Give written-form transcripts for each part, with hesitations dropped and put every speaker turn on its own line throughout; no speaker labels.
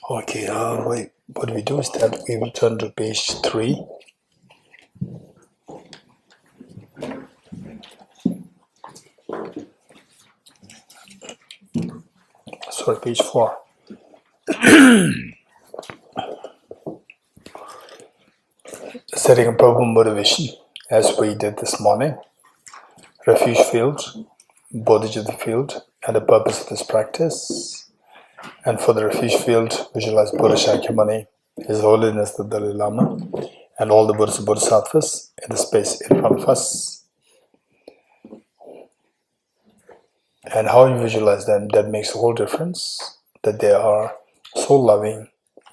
Okay, what we do is that we will turn to page 3. Sorry, page 4. Setting a proper motivation, as we did this morning. Refuge field, Bodhicitta field, and the purpose of this practice. And for the refuge field, visualize Buddha Shakyamuni, His Holiness the Dalai Lama, and all the Buddhas and Bodhisattvas in the space in front of us. And how you visualize them, that makes a whole difference, that they are so loving,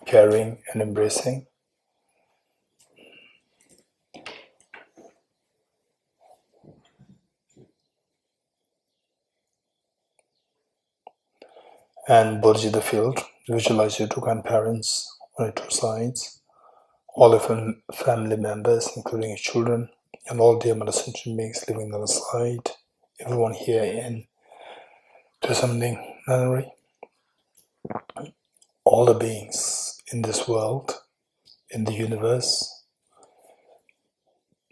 caring, and embracing. And Bodhicitta field, visualize your two grandparents on your two sides, all your family members, including your children, and all dear mother sentient beings living on the side, everyone here in Thosamling Nunnery, all the beings in this world, in the universe,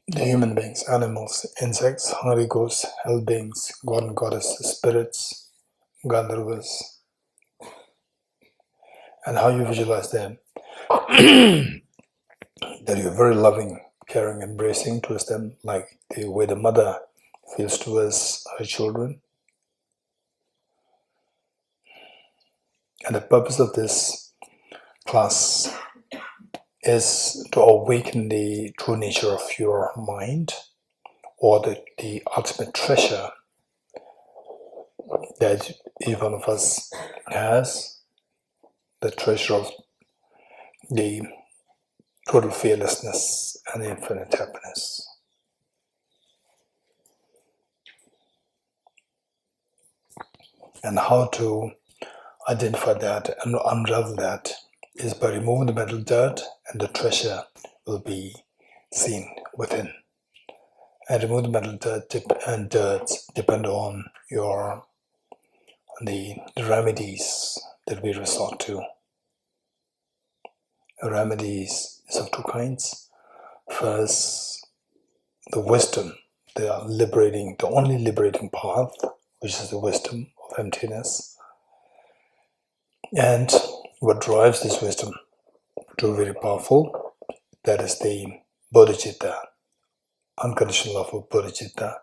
the human beings, animals, insects, hungry ghosts, hell beings, god and goddesses, spirits, Gandharvas, and how you visualize them, that you're very loving, caring, embracing towards them, like the way the mother feels towards her children. And the purpose of this class is to awaken the true nature of your mind, or the ultimate treasure that each one of us has, the treasure of the total fearlessness and infinite happiness. And how to identify that and unravel that is by removing the mental dirt, and the treasure will be seen within. And remove the mental dirt and dirt depend on the remedies that we resort to. Remedies is of two kinds. First, the wisdom, the only liberating path, which is the wisdom of emptiness. And what drives this wisdom to be very powerful, that is the Bodhicitta, unconditional love of Bodhicitta,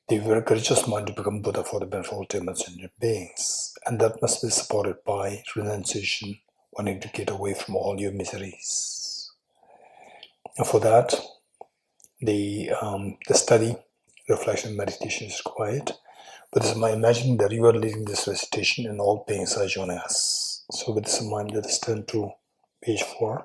the very courageous mind to become Buddha for the benefit of all demons and beings. And that must be supported by renunciation, wanting to get away from all your miseries. And for that, the study, reflection, meditation is required. But this is my imagining that you are leading this recitation and all beings are joining us. So with this in mind, let us turn to page 4.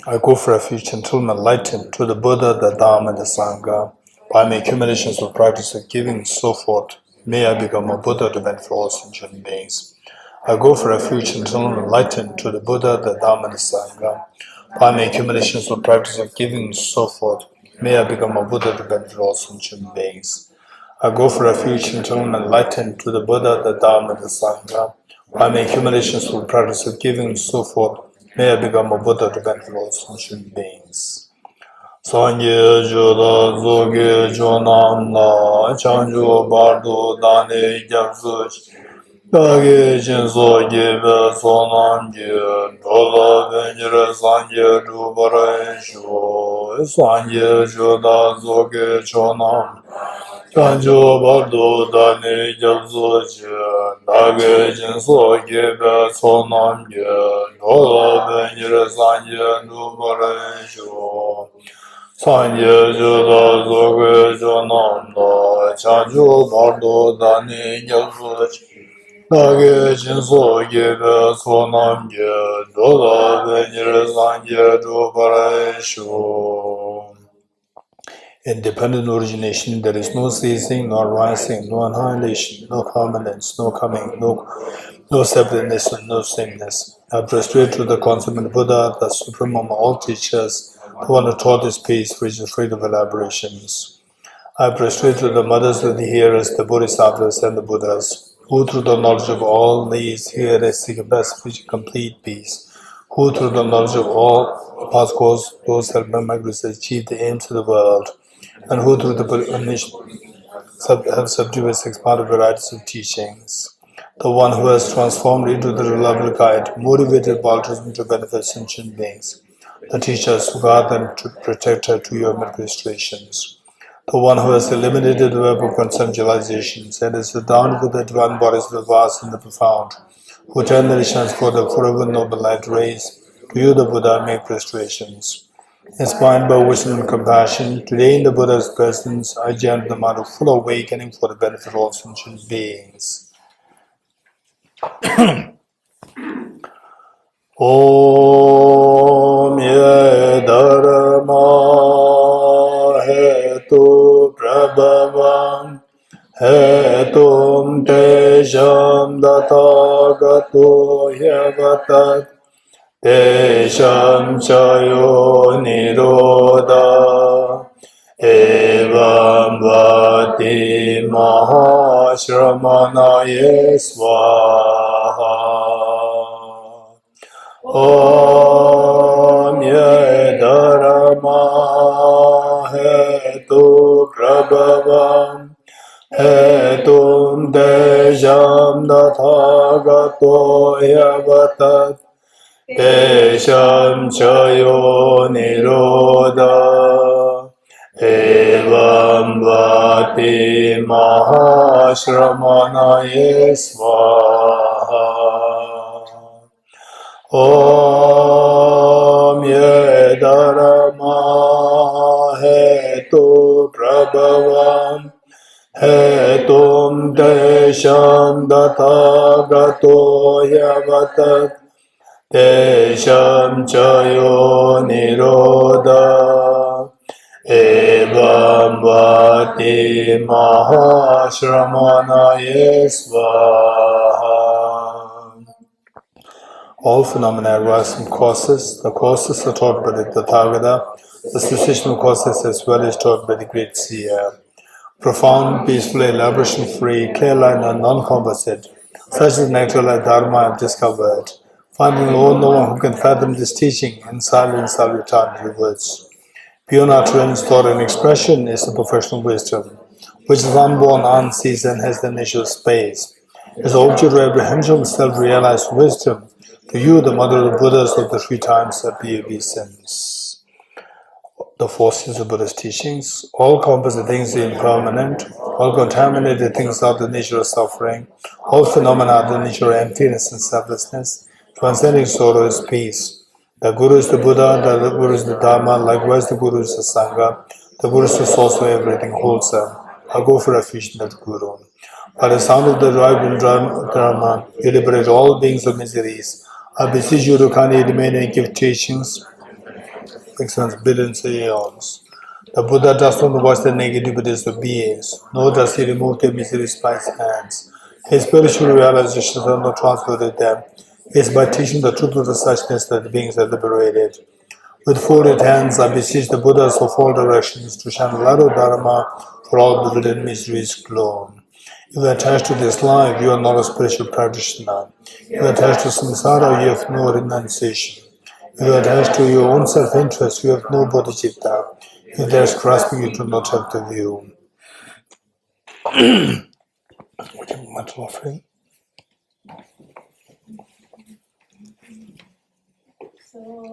I go for refuge until I'm enlightened to the Buddha, the Dhamma, and the Sangha. By my accumulations of practice of giving and so forth, may I become a Buddha to benefit all sentient beings. I go for refuge until I'm enlightened to the Buddha, the Dhamma, and the Sangha. By my accumulations of practice of giving and so forth, may I become a Buddha to benefit all sentient beings. I go for refuge until I'm enlightened to the Buddha, the Dhamma, and the Sangha. By my accumulations of practice of giving and so forth, may I become a Buddha to benefit all sentient beings. Sanye Joda Zoge Jonam Na Chanjo Bardo Dane Gyabsuch Dage Jinso Gebe Sonam Ge Dola Venjere Sanye Dubare Sho Sanye Joda Zoge Jonam Chanjo Bardo Dane Gyabsuch Dage Jinso Gebe Sonam Ge Dola Venjere Sanye Dubare Sho Sanye Joda Zoge Jonam Da Chanjo Bardo Dane Gyabsuch Dage Jinso Gebe Sonam Ge Dola Venjere Sanye Dubare Sho. Independent origination, there is no ceasing, nor rising, no annihilation, no permanence, no coming, no separateness, and no sameness. I prostrate to the consummate Buddha, the supreme among all teachers, the one who taught this peace, which is free of elaborations. I prostrate to the mothers of the hearers, the Bodhisattvas and the Buddhas, who through the knowledge of all these here seek best which complete peace, who through the knowledge of all past cause, those that migrants achieve the aims of the world, and who through the have subdued six part of varieties of teachings. The one who has transformed into the reliable guide, motivated by altruism to benefit sentient beings. The teachers who guard them to protect her to your administrations. The one who has eliminated the web of conceptualizations and is adorned with the divine bodies of the vast and the profound, who turn the nations for the forever noble light rays. To you, the Buddha, make prostrations. Inspired by wisdom and compassion, today in the Buddha's presence, I chant the mantra of full awakening for the benefit of all sentient beings. Om ye dharma hetu prabhavam hetum tejam dathagato yavatat Desham chayo nirodha evam vati mahashramanaye swaha Om ye dharma hetu prabhavam hetum desham dathagato yavatat Desham chayo nirodha evam vati mahashramanaye swaha Om ye dharma hetu prabhavam hetum desham dathagato yavatat Desham chayo nirodha evam vati mahashramanaye swaha. All phenomena arise from causes. The causes are taught by the Tathagata. The cessation of causes as well is taught by the great seer. Profound, peaceful, elaboration-free, clear-line and non-composite, such as natural Dharma I have discovered. Finding no one who can fathom this teaching in silence I'll return to the words. Beyond utterance, thought, and expression is the professional wisdom, which is unborn, unseen, and has the nature of space. As the object of apprehension of self-realized wisdom, to you, the mother of the Buddhas of the three times appear obeisance. The forces of Buddha's teachings, all composite things are impermanent, all contaminated things are the nature of suffering, all phenomena are the nature of emptiness and selflessness, transcending sorrow is peace. The Guru is the Buddha, the Guru is the Dharma, likewise the Guru is the Sangha, the Guru is the source of everything wholesome. I go for refuge in that Guru. By the sound of the rival Dharma, you liberate all beings of miseries. I beseech you to kindly remain and give teachings extends billions of eons. The Buddha does not watch the negativities of beings, nor does he remove their miseries by his hands. His spiritual realizations are not transferred to them. It is by teaching the truth of the suchness that the beings are liberated. With folded hands, I beseech the Buddhas of all directions to shine the light of Dharma for all bewildered miseries gloom. If you are attached to this life, you are not a spiritual practitioner. If you are attached to samsara, you have no renunciation. If you are attached to your own self-interest, you have no bodhicitta. If there is grasping, you do not have the view. Much offering. So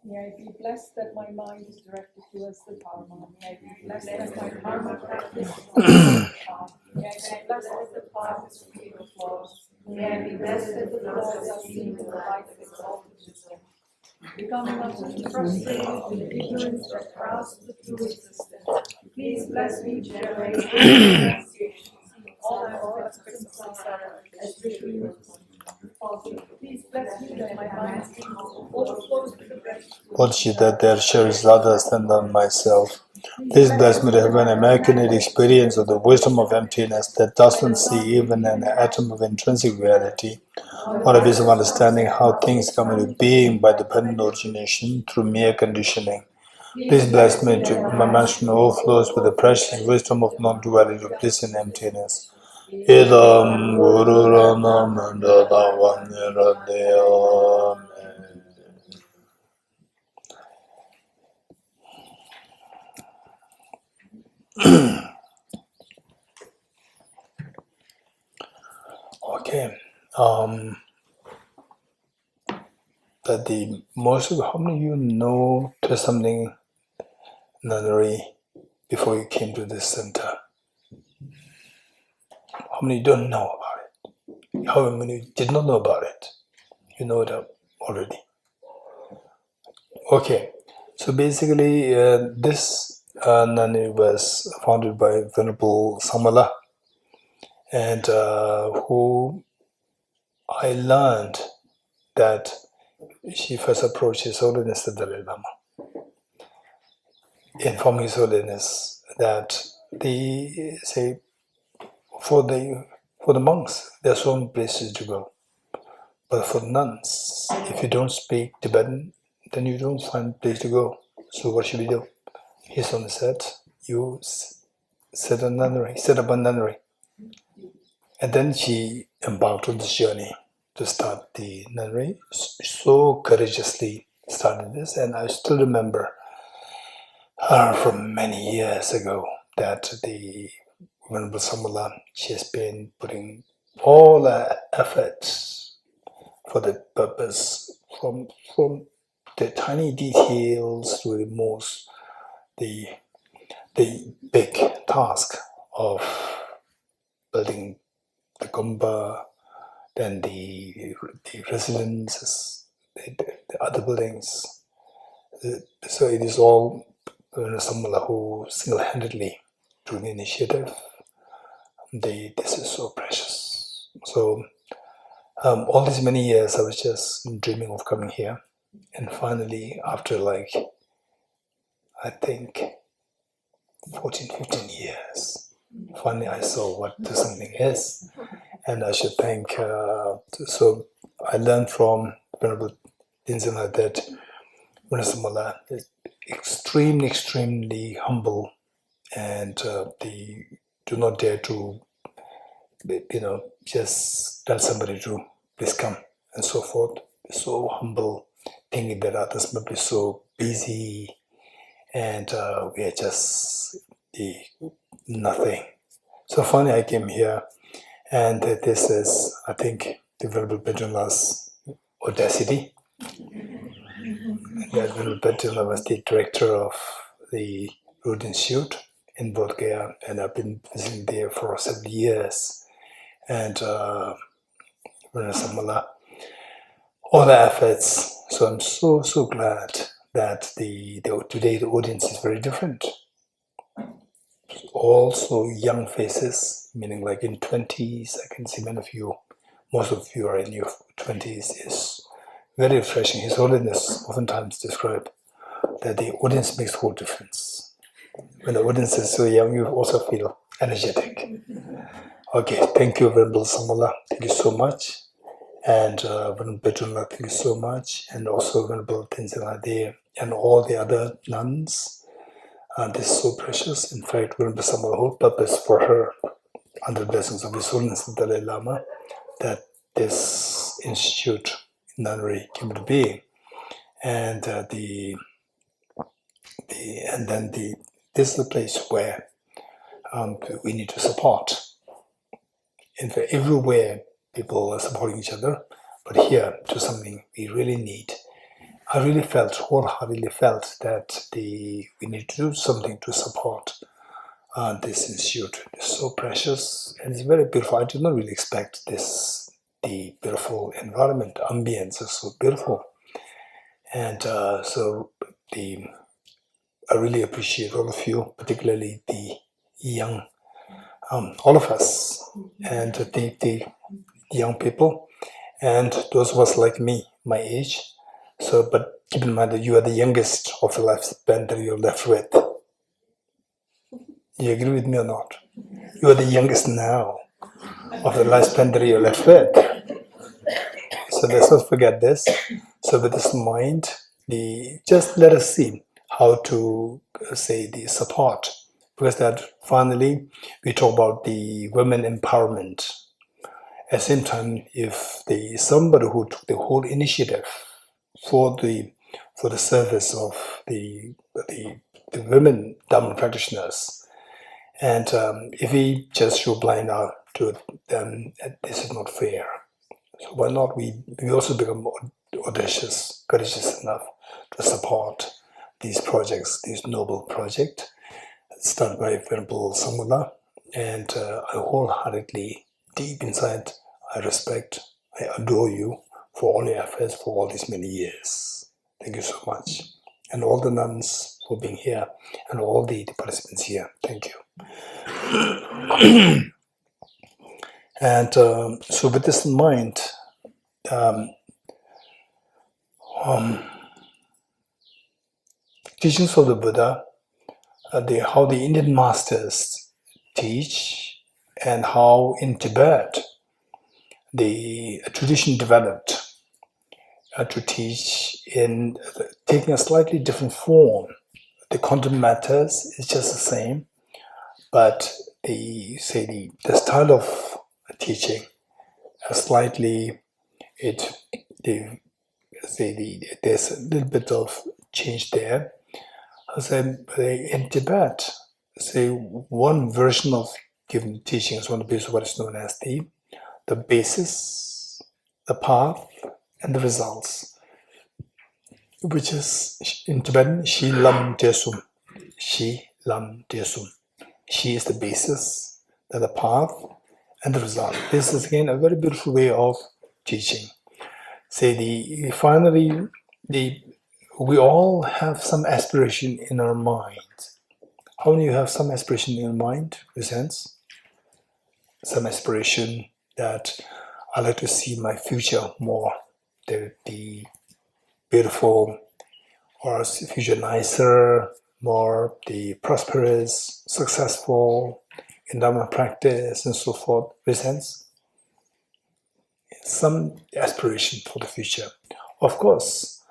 May I be blessed that my mind is directed towards the Dharma. May I be blessed that my karma practice is on the path. May I be blessed that the path is free of flaws. May I be blessed that the flaws are seen in the light of exalted wisdom. Becoming utterly frustrated with the ignorance that grasps the true existence. Please bless me to generate renunciations in all aspects of samsara as ritually. Please bless me that my mind overflows with the breath.
Bodhicitta, there shares others than myself. Please bless me to have an immaculate experience of the wisdom of emptiness that doesn't see even an atom of intrinsic reality, or a wisdom of understanding how things come into being by dependent origination through mere conditioning. Please bless me to my mansion overflows with the precious wisdom of non-duality of bliss and emptiness. Idam Guru Rana Mandada Vaniradeya. Okay. That the most of how many of you know Thosamling nunnery before you came to this center? How many don't know about it? How many did not know about it? You know it already. Okay. So basically, this nunnery was founded by Venerable Samala, and who I learned that she first approached His Holiness the Dalai Lama, informing His Holiness that the say for the monks there's so many places to go, but for nuns, if you don't speak Tibetan, then you don't find a place to go. So what should we do? His Holiness said, you set a nunnery, set up a nunnery. And then she embarked on this journey to start the nunnery. So courageously started this, and I still remember from many years ago that the Venerable Samala, she has been putting all her efforts for the purpose, from the tiny details to the big task of building the Kumbha, then the residences, the other buildings. So it is all Samala who single-handedly took the initiative. This is so precious. So all these many years I was just dreaming of coming here. And finally, after I think 14, 15 years, finally I saw what something is. And I should thank, so I learned from Venerable Dinzima that Venerable is extremely humble, and they do not dare to, just tell somebody to please come and so forth. So humble, thinking that others might be so busy, and we are just nothing. So finally I came here, and this is, I think, the Venerable Bajunla's audacity. The Venerable Bajunla was the director of the Root Institute in Bodh Gaya, and I've been visiting there for several years. And Venerable Samala, all the efforts. So I'm so glad that today the audience is very different. Also young faces, meaning like in 20s. I can see many of you, most of you are in your 20s. Is very refreshing. His Holiness oftentimes described that the audience makes a whole difference. When the audience is so young, you also feel energetic. Okay, thank you, Venerable Samala. Thank you so much. and Venerable Petula, thank you so much, and also Venerable Tenzin there, and all the other nuns. This is so precious. In fact, Venerable Sambal, the whole purpose for her, under the blessings of His Holiness the Dalai Lama, that this institute, nunnery, came to being, and this is the place where we need to support. In fact, everywhere people are supporting each other, but here to something we really need. I really wholeheartedly felt that we need to do something to support this institute. It's so precious and it's very beautiful. I did not really expect this. The beautiful environment, ambience is so beautiful, and I really appreciate all of you, particularly the young, all of us, and the young people, and those of us like me, my age. So, but keep in mind that you are the youngest of the lifespan that you're left with. You agree with me or not? You are the youngest now of the lifespan that you're left with. So let's not forget this. So with this in mind, just let us see how to say the support, because that finally we talk about the women empowerment. At the same time, if somebody who took the whole initiative for the service of the women Dharma practitioners, and if we just show blind eye to it, then this is not fair. So why not we also become audacious, courageous enough to support these projects, this noble project started by Venerable Samula, and I wholeheartedly, deep inside, I respect, I adore you for all your efforts for all these many years. Thank you so much. And all the nuns for being here, and all the participants here. Thank you. And so with this in mind, teachings of the Buddha, how the Indian masters teach, and how in Tibet the tradition developed to teach in taking a slightly different form. The content matters is just the same, but the style of teaching slightly there's a little bit of change there. In Tibet, one version of given teachings, one of what is known as the basis, the path, and the results, which is in Tibetan Shi Lam Desum. Shi Lam Desum. Shi is the basis, then the path, and the result. This is again a very beautiful way of teaching. We all have some aspiration in our mind. How many of you have some aspiration in your mind? In a sense, some aspiration that I like to see my future more, the beautiful, or future nicer, more the prosperous, successful, in Dharma practice and so forth. In a sense, some aspiration for the future. Of course,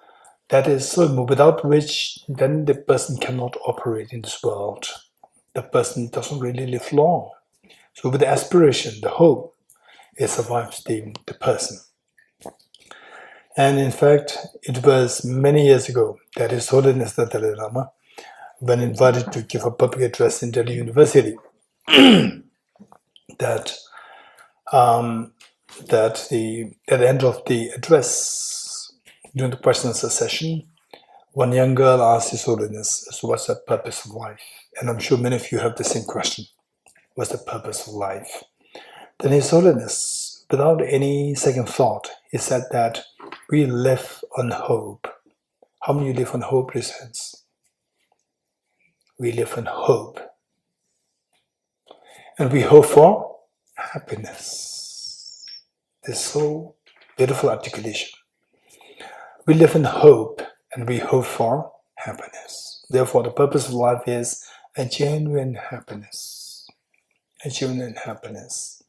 that is so, without which then the person cannot operate in this world. The person doesn't really live long. So with the aspiration, the hope, it survives the person. And in fact, it was many years ago that His Holiness the Dalai Lama, when invited to give a public address in Delhi University, that at the end of the address, during the question and answer session, one young girl asked His Holiness, so what's the purpose of life? And I'm sure many of you have the same question. What's the purpose of life? Then His Holiness, without any second thought, he said that we live on hope. How many live on hope, raise hands? We live on hope. And we hope for happiness. This so beautiful articulation. We live in hope and we hope for happiness. Therefore, the purpose of life is a genuine happiness. A genuine happiness.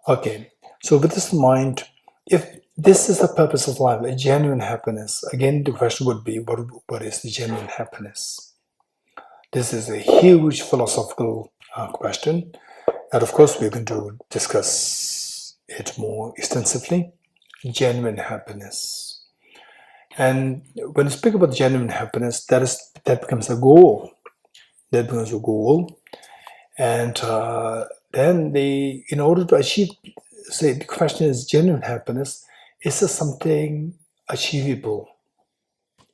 Okay, so with this in mind, if this is the purpose of life, a genuine happiness, again the question would be, what is the genuine happiness? This is a huge philosophical question, and of course we're going to discuss it more extensively. Genuine happiness. And when you speak about genuine happiness, that becomes a goal. That becomes a goal. And then in order to achieve, say, the question is genuine happiness, is this something achievable?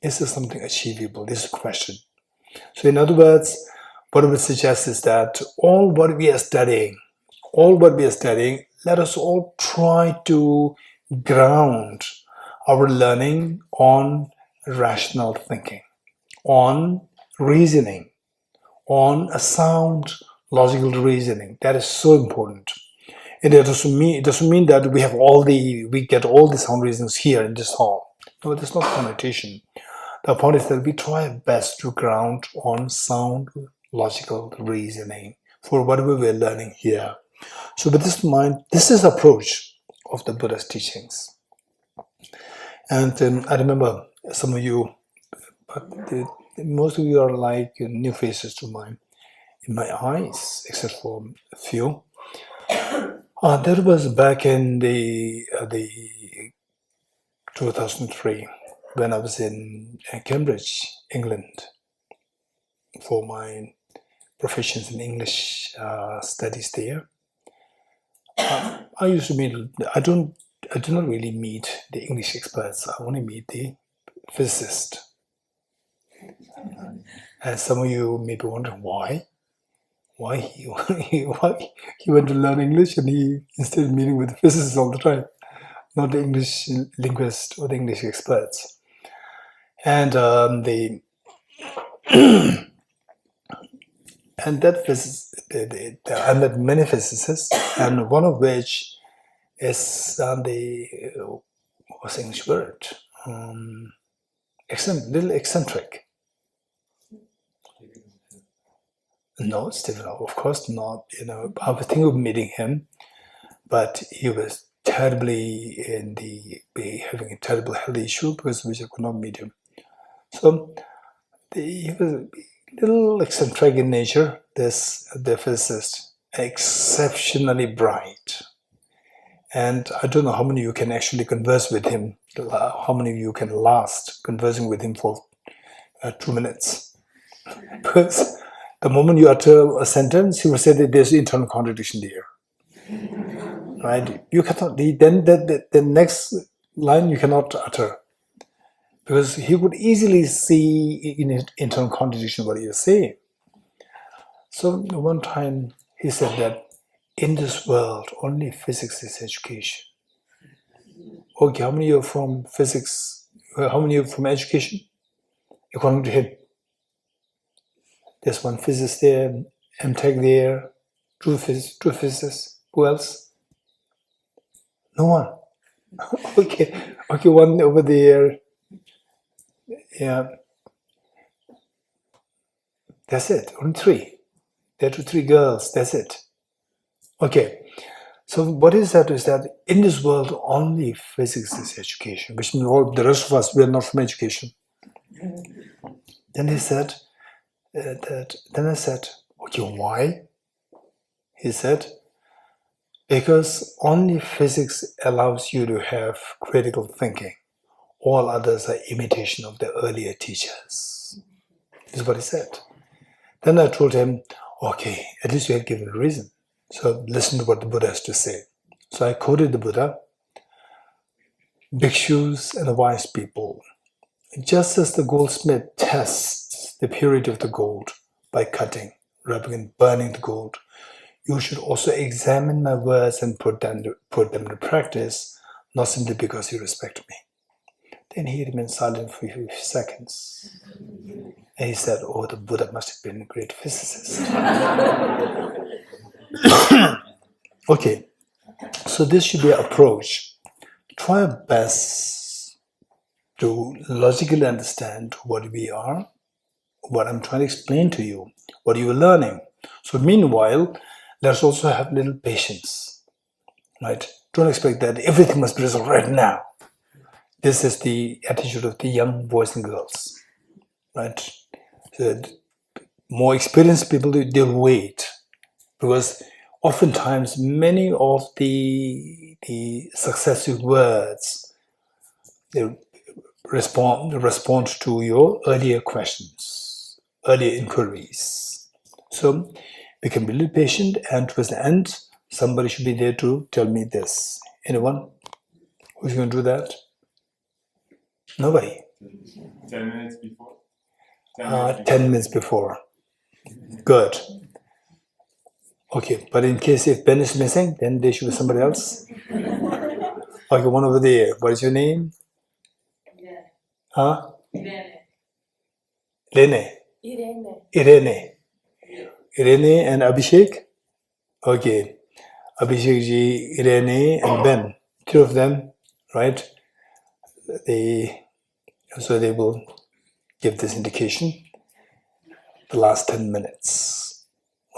Is this something achievable? This is the question. So in other words, what I would suggest is that all what we are studying, let us all try to ground our learning on rational thinking, on reasoning, on a sound logical reasoning. That is so important. And it doesn't mean that we get all the sound reasons here in this hall. No, that's not connotation. The point is that we try our best to ground on sound logical reasoning for whatever we're learning here. So with this in mind, this is the approach of the Buddha's teachings. And I remember some of you, but most of you are like new faces to in my eyes, except for a few. That was back in the 2003 when I was in Cambridge, England, for my proficiency in English studies there. I used to meet. I do not really meet the English experts. I only meet the physicists. And some of you may be wondering why he went to learn English and he instead of meeting with physicists all the time, not the English linguists or the English experts. And and that I met many physicists, and one of which is what's the English word? Little eccentric. No, Stephen, of course not. I was thinking of meeting him, but he was terribly having a terrible health issue because we could not meet him. So he was a little eccentric in nature. The physicist, exceptionally bright, and I don't know how many of you can actually converse with him. How many of you can last conversing with him for 2 minutes? Because the moment you utter a sentence, he will say that there's internal contradiction there. Right? You cannot. Then the next line you cannot utter, because he would easily see in internal contradiction what you're saying. So one time he said that in this world only physics is education. Okay, how many are from physics? How many are from education? According to him, there's one physicist there, MTech there, two physicists. Who else? No one. Okay, one over there. Yeah, that's it. Only 3. There are 3 girls. That's it. Okay. So what is that? Is that in this world only physics is education, which means all the rest of us we are not from education. Then he said Then I said, okay, why? He said, because only physics allows you to have critical thinking. All others are imitation of the earlier teachers. This is what he said. Then I told him, okay, at least you have given a reason. So listen to what the Buddha has to say. So I quoted the Buddha, bhikshus and the wise people. Just as the goldsmith tests the purity of the gold by cutting, rubbing and burning the gold, you should also examine my words and put them to practice, not simply because you respect me. Then he remained silent for a few seconds. And he said, oh, the Buddha must have been a great physicist. Okay, so this should be our approach. Try our best to logically understand what we are, what I'm trying to explain to you, what you are learning. So meanwhile, let's also have a little patience, right? Don't expect that everything must be resolved right now. This is the attitude of the young boys and girls, right? So more experienced people, they'll wait, because oftentimes many of the successive words, they respond to your earlier questions, earlier inquiries. So we can be a little patient, and towards the end, somebody should be there to tell me this. Anyone who's going to do that? Nobody.
10 minutes before?
10 minutes before. Good. Okay, but in case if Ben is missing, then there should be somebody else. Okay, one over there. What is your name? Huh? Lene. Irene. Irene and Abhishek? Okay. Abhishek ji, Irene and Ben. Two of them, right? So they will give this indication. The last 10 minutes.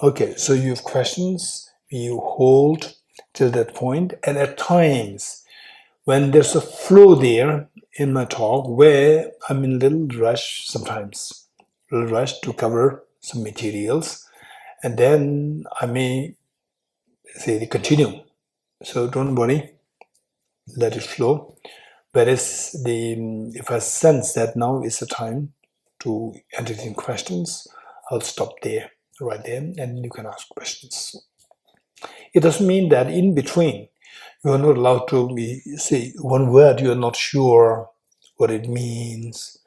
Okay, so you have questions, you hold till that point, and at times when there's a flow there in my talk where I'm in a little rush sometimes, to cover some materials, and then I may say continue. So don't worry, let it flow. Whereas if I sense that now is the time to entertain questions, I'll stop there, right there, and you can ask questions. It doesn't mean that in between you are not allowed to say one word you are not sure what it means,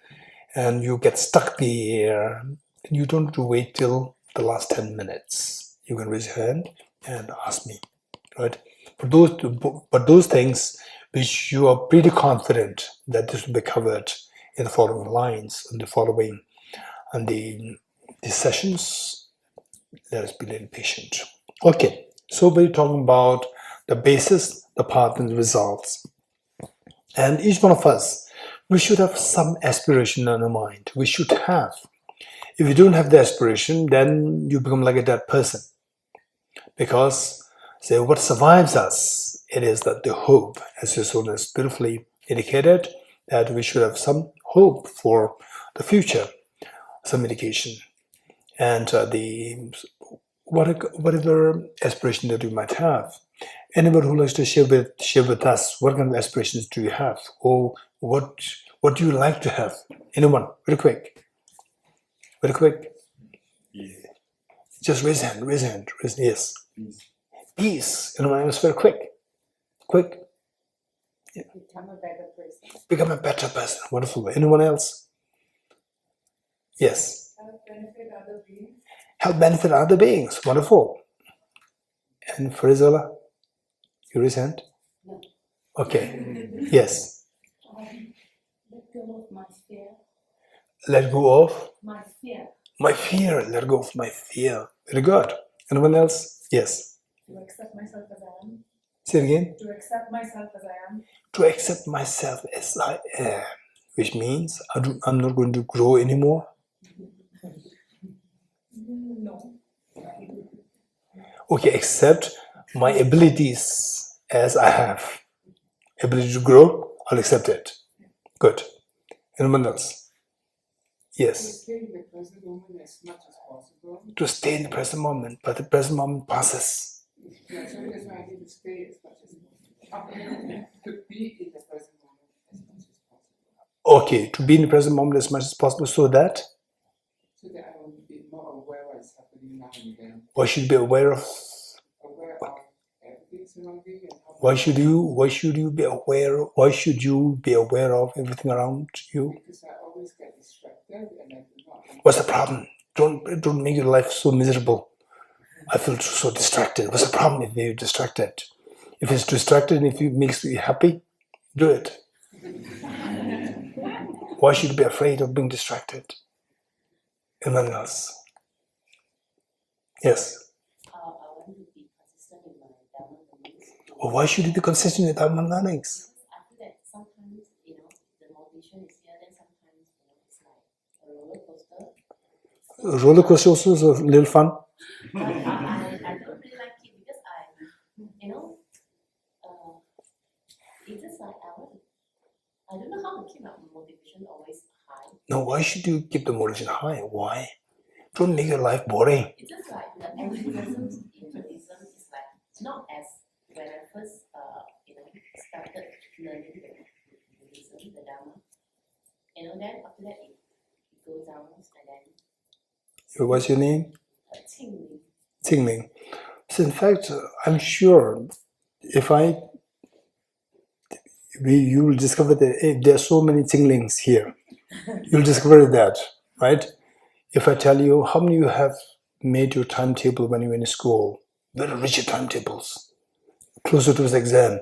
and you get stuck there. You don't have to wait till the last 10 minutes. You can raise your hand and ask me, right? But those things which you are pretty confident that this will be covered in the following lines, in the following and the sessions, let us be a little patient. Okay, so we're talking about the basis, the path, and the results. And each one of us, we should have some aspiration in our mind. We should have. If you don't have the aspiration, then you become like a dead person. Because, say, what survives us, it is that the hope, as your soul has beautifully indicated, that we should have some hope for the future, some indication. And whatever aspiration that you might have. Anyone who likes to share with us, what kind of aspirations do you have? Or what do you like to have? Anyone? Very quick. Very quick.
Peace.
Just raise hand. Yes.
Peace.
Peace. Anyone else? Very quick. Quick.
Yeah. Become a better person.
Become a better person. Wonderful. Anyone else? Yes.
Help benefit other beings.
Help benefit other beings. Wonderful. And Farizola? You raise hand?
No.
Okay. Yes.
Let go of my fear.
Let go of?
My fear.
My fear. Let go of my fear. Very good. Anyone else? Yes.
To accept myself as I am.
Say it again.
To accept myself as I am.
To accept myself as I am. Which means I'm not going to grow anymore.
No.
Okay, accept my abilities as I have. Ability to grow, I'll accept it. Good. Anyone else? Yes.
To stay in the present moment as much as possible.
To stay in the present moment, but the present moment passes.
Yeah, so that's why I need to stay as much as possible. To be in the present moment as much as possible.
Okay, to be in the present moment as much as possible so that?
So that I will be more aware of what's happening now and then.
Why should you be aware of?
Aware of everything surrounding and how.
Why should you be aware? Why should you be aware of everything around you?
Because I always get distracted and I do not.
What's the problem? Don't make your life so miserable. I feel so distracted. What's the problem if you're distracted? If it's distracted and if it makes you happy, do it. Why should you be afraid of being distracted? Anyone else? Yes.
I want to be consistent in my Dharma learnings.
Well, why should you be consistent with Dharma learnings?
I feel that sometimes, the motivation is here, then sometimes, it's like a roller coaster.
Roller coaster also is a little fun.
But I don't really like it because I don't know how to keep my motivation always high.
No, why should you keep the motivation high? Why? Don't make your life boring.
It's just like the activism in Buddhism is like not as when I first started learning the Buddhism, the Dharma. Then after that it goes down and then.
What's your name?
Qingling.
Qingling. So in fact, I'm sure you will discover that there are so many Qinglings here. You'll discover that, right? If I tell you how many you have made your timetable when you were in school, very rigid timetables, closer to the exam.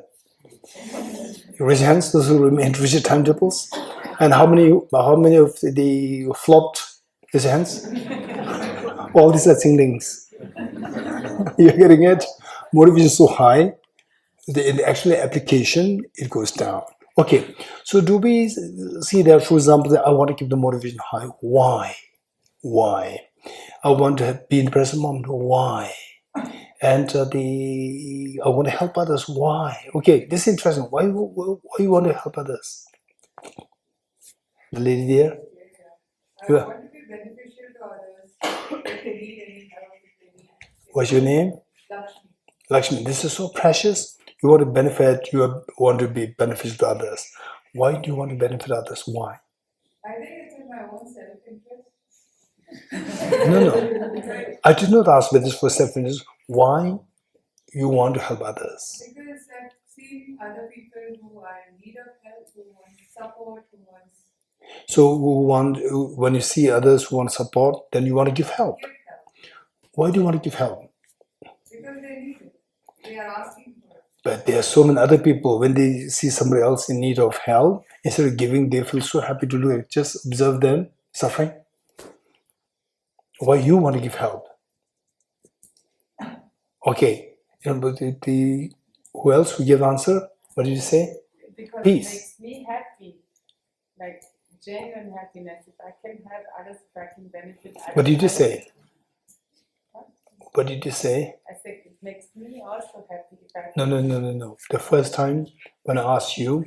You raise your hands, those who remain rigid timetables. And how many of the flopped? Raise your hands. All these are Qinglings. You're getting it? Motivation is so high, in the actual application, it goes down. Okay, so do we see that, for example, that I want to keep the motivation high? Why? I want to be in the present moment. Why? And I want to help others. Why? Okay, this is interesting. Why you want to help others? The lady there?
I want to be beneficial to others. If they need any help, if they need.
What's your name?
Lakshmi.
Lakshmi, this is so precious. You want to benefit, you want to be beneficial to others. Why do you want to benefit others? Why?
I think it's in my own self-interest.
No. I did not ask whether this for self-interest. Why you want to help others?
Because I've seen other people who are in need of help, who want support, who want
So when you see others who want support, then you want to give help. Why do you want to give help?
Because they need it. They are asking for it.
But there are so many other people, when they see somebody else in need of help, instead of giving, they feel so happy to do it. Just observe them suffering. Why you want to give help? Okay. But who else will give answer? What did you say?
Because
Peace.
it makes me happy. Like genuine happiness. If I can help others, if I can benefit others.
What did you say? What did you say?
I said it makes me also happy if I
No. The first time when I asked you,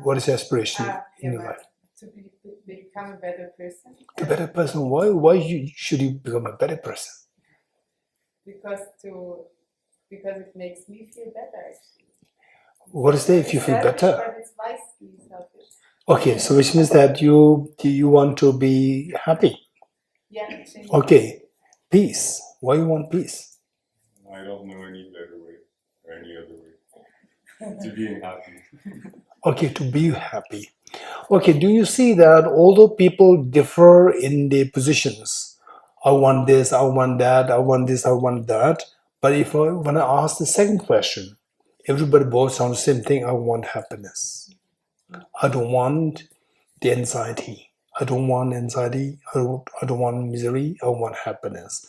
what is your aspiration in your life?
To become a better person.
A better person. Why should you become a better person?
Because it makes me feel better.
What is that if you feel better?
But it's wisely selfish.
Okay, so which means that you want to be happy.
Yeah.
Okay, peace. Why you want peace?
I don't know any better way or any other way to being happy.
Okay, to be happy. Okay, do you see that although people differ in their positions, I want this, I want that, I want this, I want that, but when I ask the second question, everybody boils down to the same thing, I want happiness. I don't want the anxiety. I don't want anxiety. I don't want misery. I want happiness.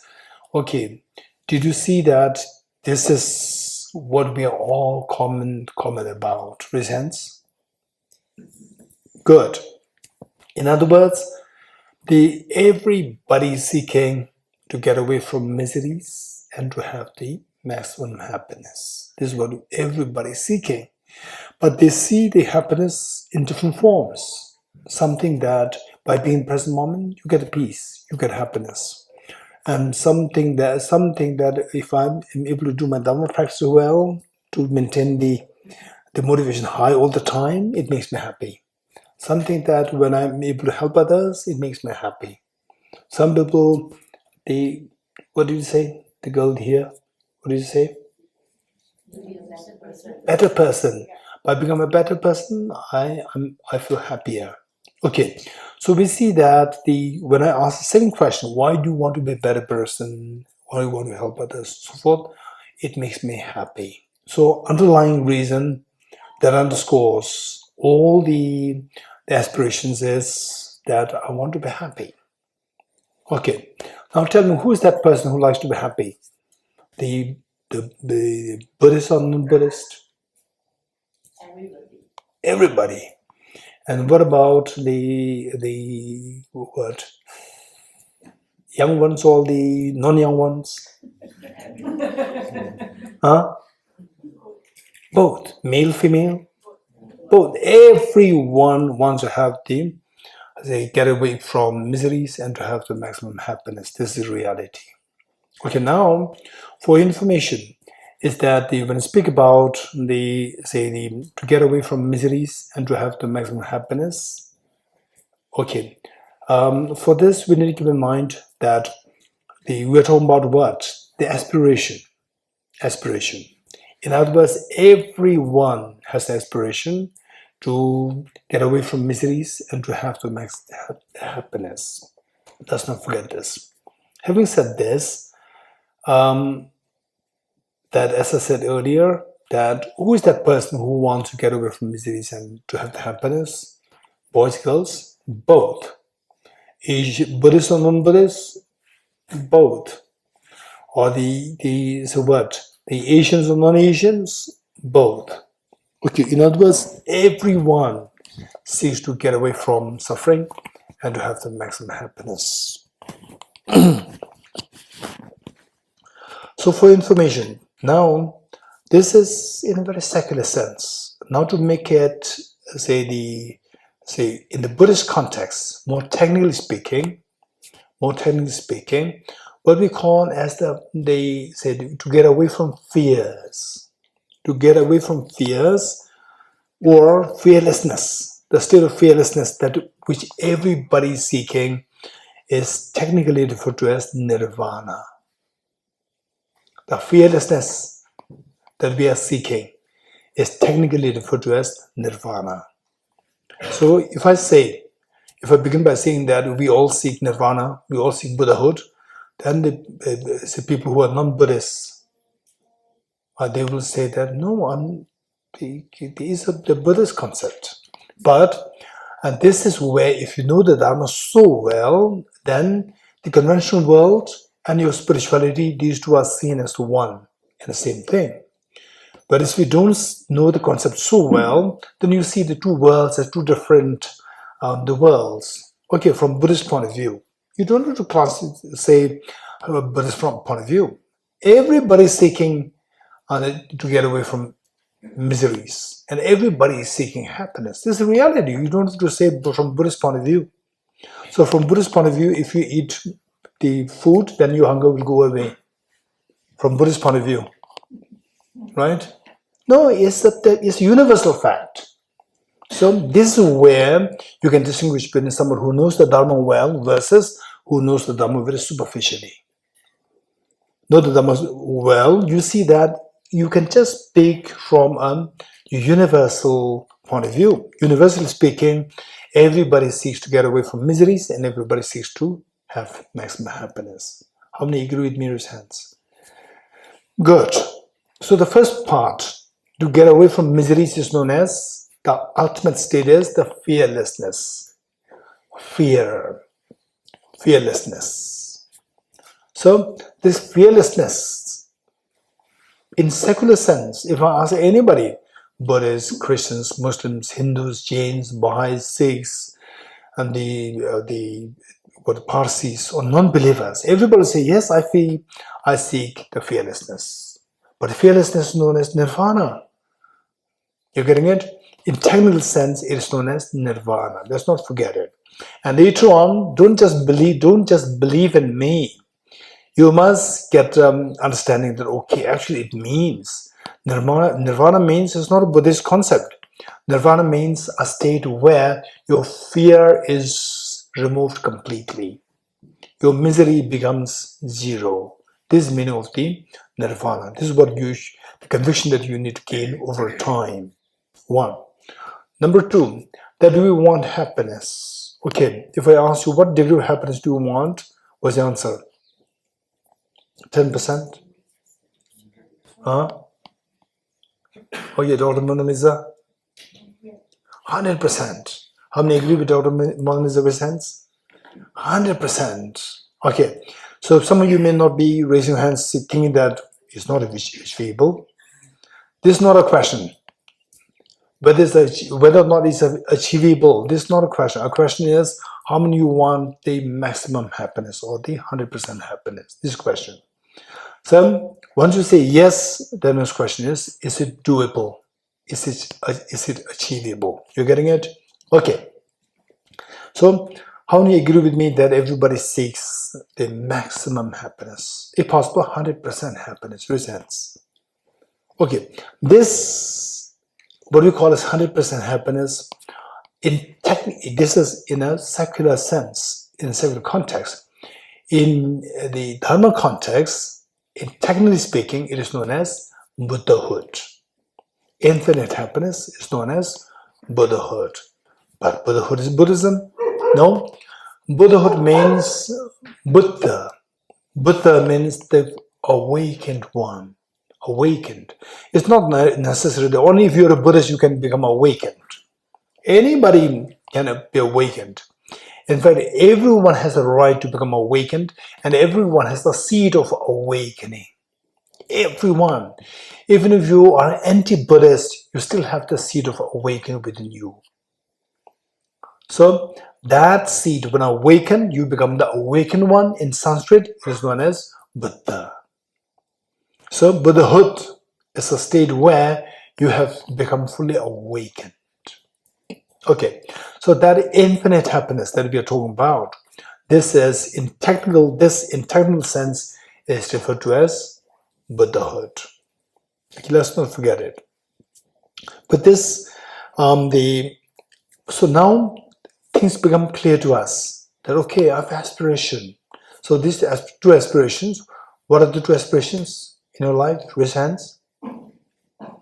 Okay, did you see that this is what we are all common about? Raise hands. Good. In other words, everybody is seeking to get away from miseries and to have the maximum happiness. This is what everybody is seeking. But they see the happiness in different forms. Something that by being present moment, you get peace, you get happiness. And something that if I'm able to do my Dharma practice well, to maintain the motivation high all the time, it makes me happy. Something that when I'm able to help others, it makes me happy. Some people, what did you say? The girl here, what did you say?
To be a better person.
Better person. By becoming a better person, I feel happier. Okay, so we see that when I ask the second question, why do you want to be a better person? Why do you want to help others? So forth, it makes me happy. So underlying reason that underscores all the aspirations is that I want to be happy. Okay, now tell me, who is that person who likes to be happy? The Buddhist or non-Buddhist? Everybody. And what about the young ones or the non-young ones? Huh? Both, male, female? Both. Everyone wants to have they get away from miseries and to have the maximum happiness. This is reality. Okay, now for information is that when I speak about to get away from miseries and to have the maximum happiness. Okay, for this we need to keep in mind that we're talking about what? The aspiration. Aspiration. In other words, everyone has aspiration to get away from miseries and to have the maximum happiness. Let's not forget this. Having said this, that as I said earlier, that who is that person who wants to get away from miseries and to have the happiness? Boys, girls, both. Buddhist or non-Buddhist, both. Or the Asians or non-Asians, both. Okay, in other words, everyone seeks to get away from suffering and to have the maximum happiness. So for information, now this is in a very secular sense. Now to make it, in the Buddhist context, more technically speaking, what we call as to get away from fears. To get away from fears or fearlessness. The state of fearlessness that which everybody is seeking is technically referred to as nirvana. The fearlessness that we are seeking is technically referred to as nirvana. So if I begin by saying that we all seek nirvana, we all seek Buddhahood, then the people who are non-Buddhists, they will say that no, these are the Buddhist concept. But and this is where if you know the Dharma so well, then the conventional world and your spirituality, these two are seen as one and the same thing. But if we don't know the concept so well, then you see the two worlds as two different the worlds. Okay, from Buddhist point of view, you don't have to say Buddhist point of view. Everybody is seeking to get away from miseries, and everybody is seeking happiness. This is reality. You don't have to say from Buddhist point of view. So from Buddhist point of view, if you eat the food, then your hunger will go away. From Buddhist point of view, right? No, it's a universal fact. So this is where you can distinguish between someone who knows the Dharma well versus who knows the Dharma very superficially. Know the Dharma well, you see that you can just speak from a universal point of view. Universally speaking, everybody seeks to get away from miseries and everybody seeks to have maximum happiness. How many agree with me? Raise hands. Good. So the first part, to get away from miseries, is known as the ultimate state is the fearlessness. Fearlessness. So this fearlessness, in secular sense, if I ask anybody, Buddhists, Christians, Muslims, Hindus, Jains, Baha'is, Sikhs, and the Parsis or non-believers, everybody say, yes, I seek the fearlessness. But fearlessness is known as nirvana. You're getting it? In technical sense, it is known as nirvana. Let's not forget it. And later on, don't just believe in me. You must get understanding that, okay, actually it means, nirvana means, it's not a Buddhist concept. Nirvana means a state where your fear is removed completely. Your misery becomes zero. This is the meaning of the nirvana. This is what the conviction that you need to gain over time. One. Number two, that we want happiness. Okay, if I ask you what degree of happiness do you want, what's the answer? 10%? Huh? Oh yeah, Dr. Mona Lisa? 100%. How many agree with Dr. Mona Lisa with hands? 100%. Okay, so some of you may not be raising your hands thinking that it's not achievable. This is not a question. Whether or not it's achievable, this is not a question. A question is, how many you want the maximum happiness or the 100% happiness? This question. So once you say yes, then the next question is it doable? is it achievable? You're getting it? Okay. So, how many agree with me that everybody seeks the maximum happiness? If possible, 100% happiness. Raise hands. Okay. This, what we call as 100% happiness, this is in a secular sense, in a secular context. In the Dharma context, technically speaking, it is known as Buddhahood. Infinite happiness is known as Buddhahood. But Buddhahood is Buddhism? No. Buddhahood means Buddha. Buddha means the awakened one. Awakened. It's not necessarily only if you're a Buddhist you can become awakened. Anybody can be awakened. In fact, everyone has a right to become awakened, and everyone has the seed of awakening. Everyone. Even if you are anti-Buddhist, you still have the seed of awakening within you. So that seed, when awakened, you become the awakened one. In Sanskrit, it is known as Buddha. So Buddhahood is a state where you have become fully awakened. Okay, so that infinite happiness that we are talking about, this in technical sense is referred to as Buddhahood. Okay, let's not forget it. But this, so now things become clear to us that okay, I have aspiration. So these two aspirations. What are the two aspirations in your life? Raise hands.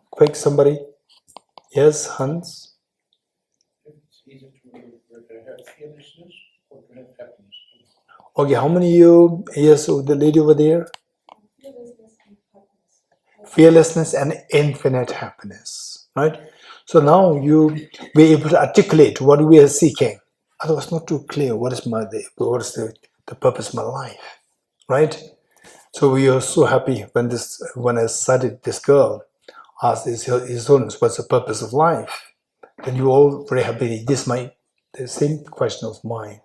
Quick, somebody. Yes, Hans.
Either to have fearlessness or to have happiness.
Okay, how many you? Yes, the lady over there. Fearlessness and infinite happiness, right? So now you be able to articulate what we are seeking. Otherwise, not too clear. What is the purpose of my life, right? So we are so happy when I studied this girl asked his Holiness, what's the purpose of life? Then you all very happy. This might the same question of mine.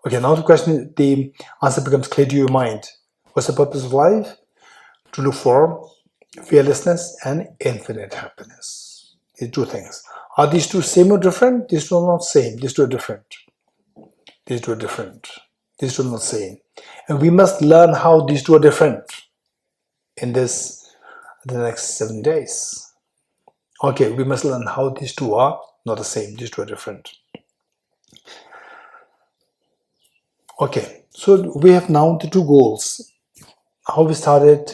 Okay, now the answer becomes clear to your mind. What's the purpose of life? To look for fearlessness and infinite happiness. These two things. Are these two same or different? These two are not same. These two are different. These two are different. These two are not same. And we must learn how these two are different in the next 7 days. Okay, we must learn how these two are not the same. These two are different. Okay, so we have now the two goals. How we started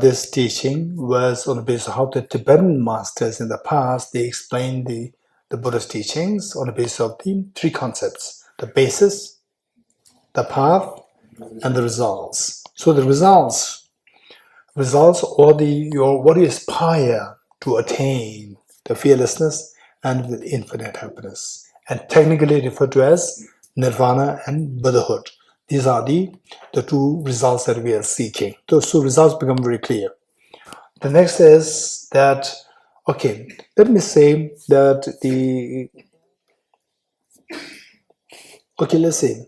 this teaching was on the basis of how the Tibetan masters in the past, they explained the Buddha's teachings on the basis of the three concepts: the basis, the path, and the results. So the results or what you aspire to attain, the fearlessness and the infinite happiness, and technically referred to as Nirvana and Buddhahood. These are the two results that we are seeking. Those two results become very clear. The next is that, okay, let me say that let's say,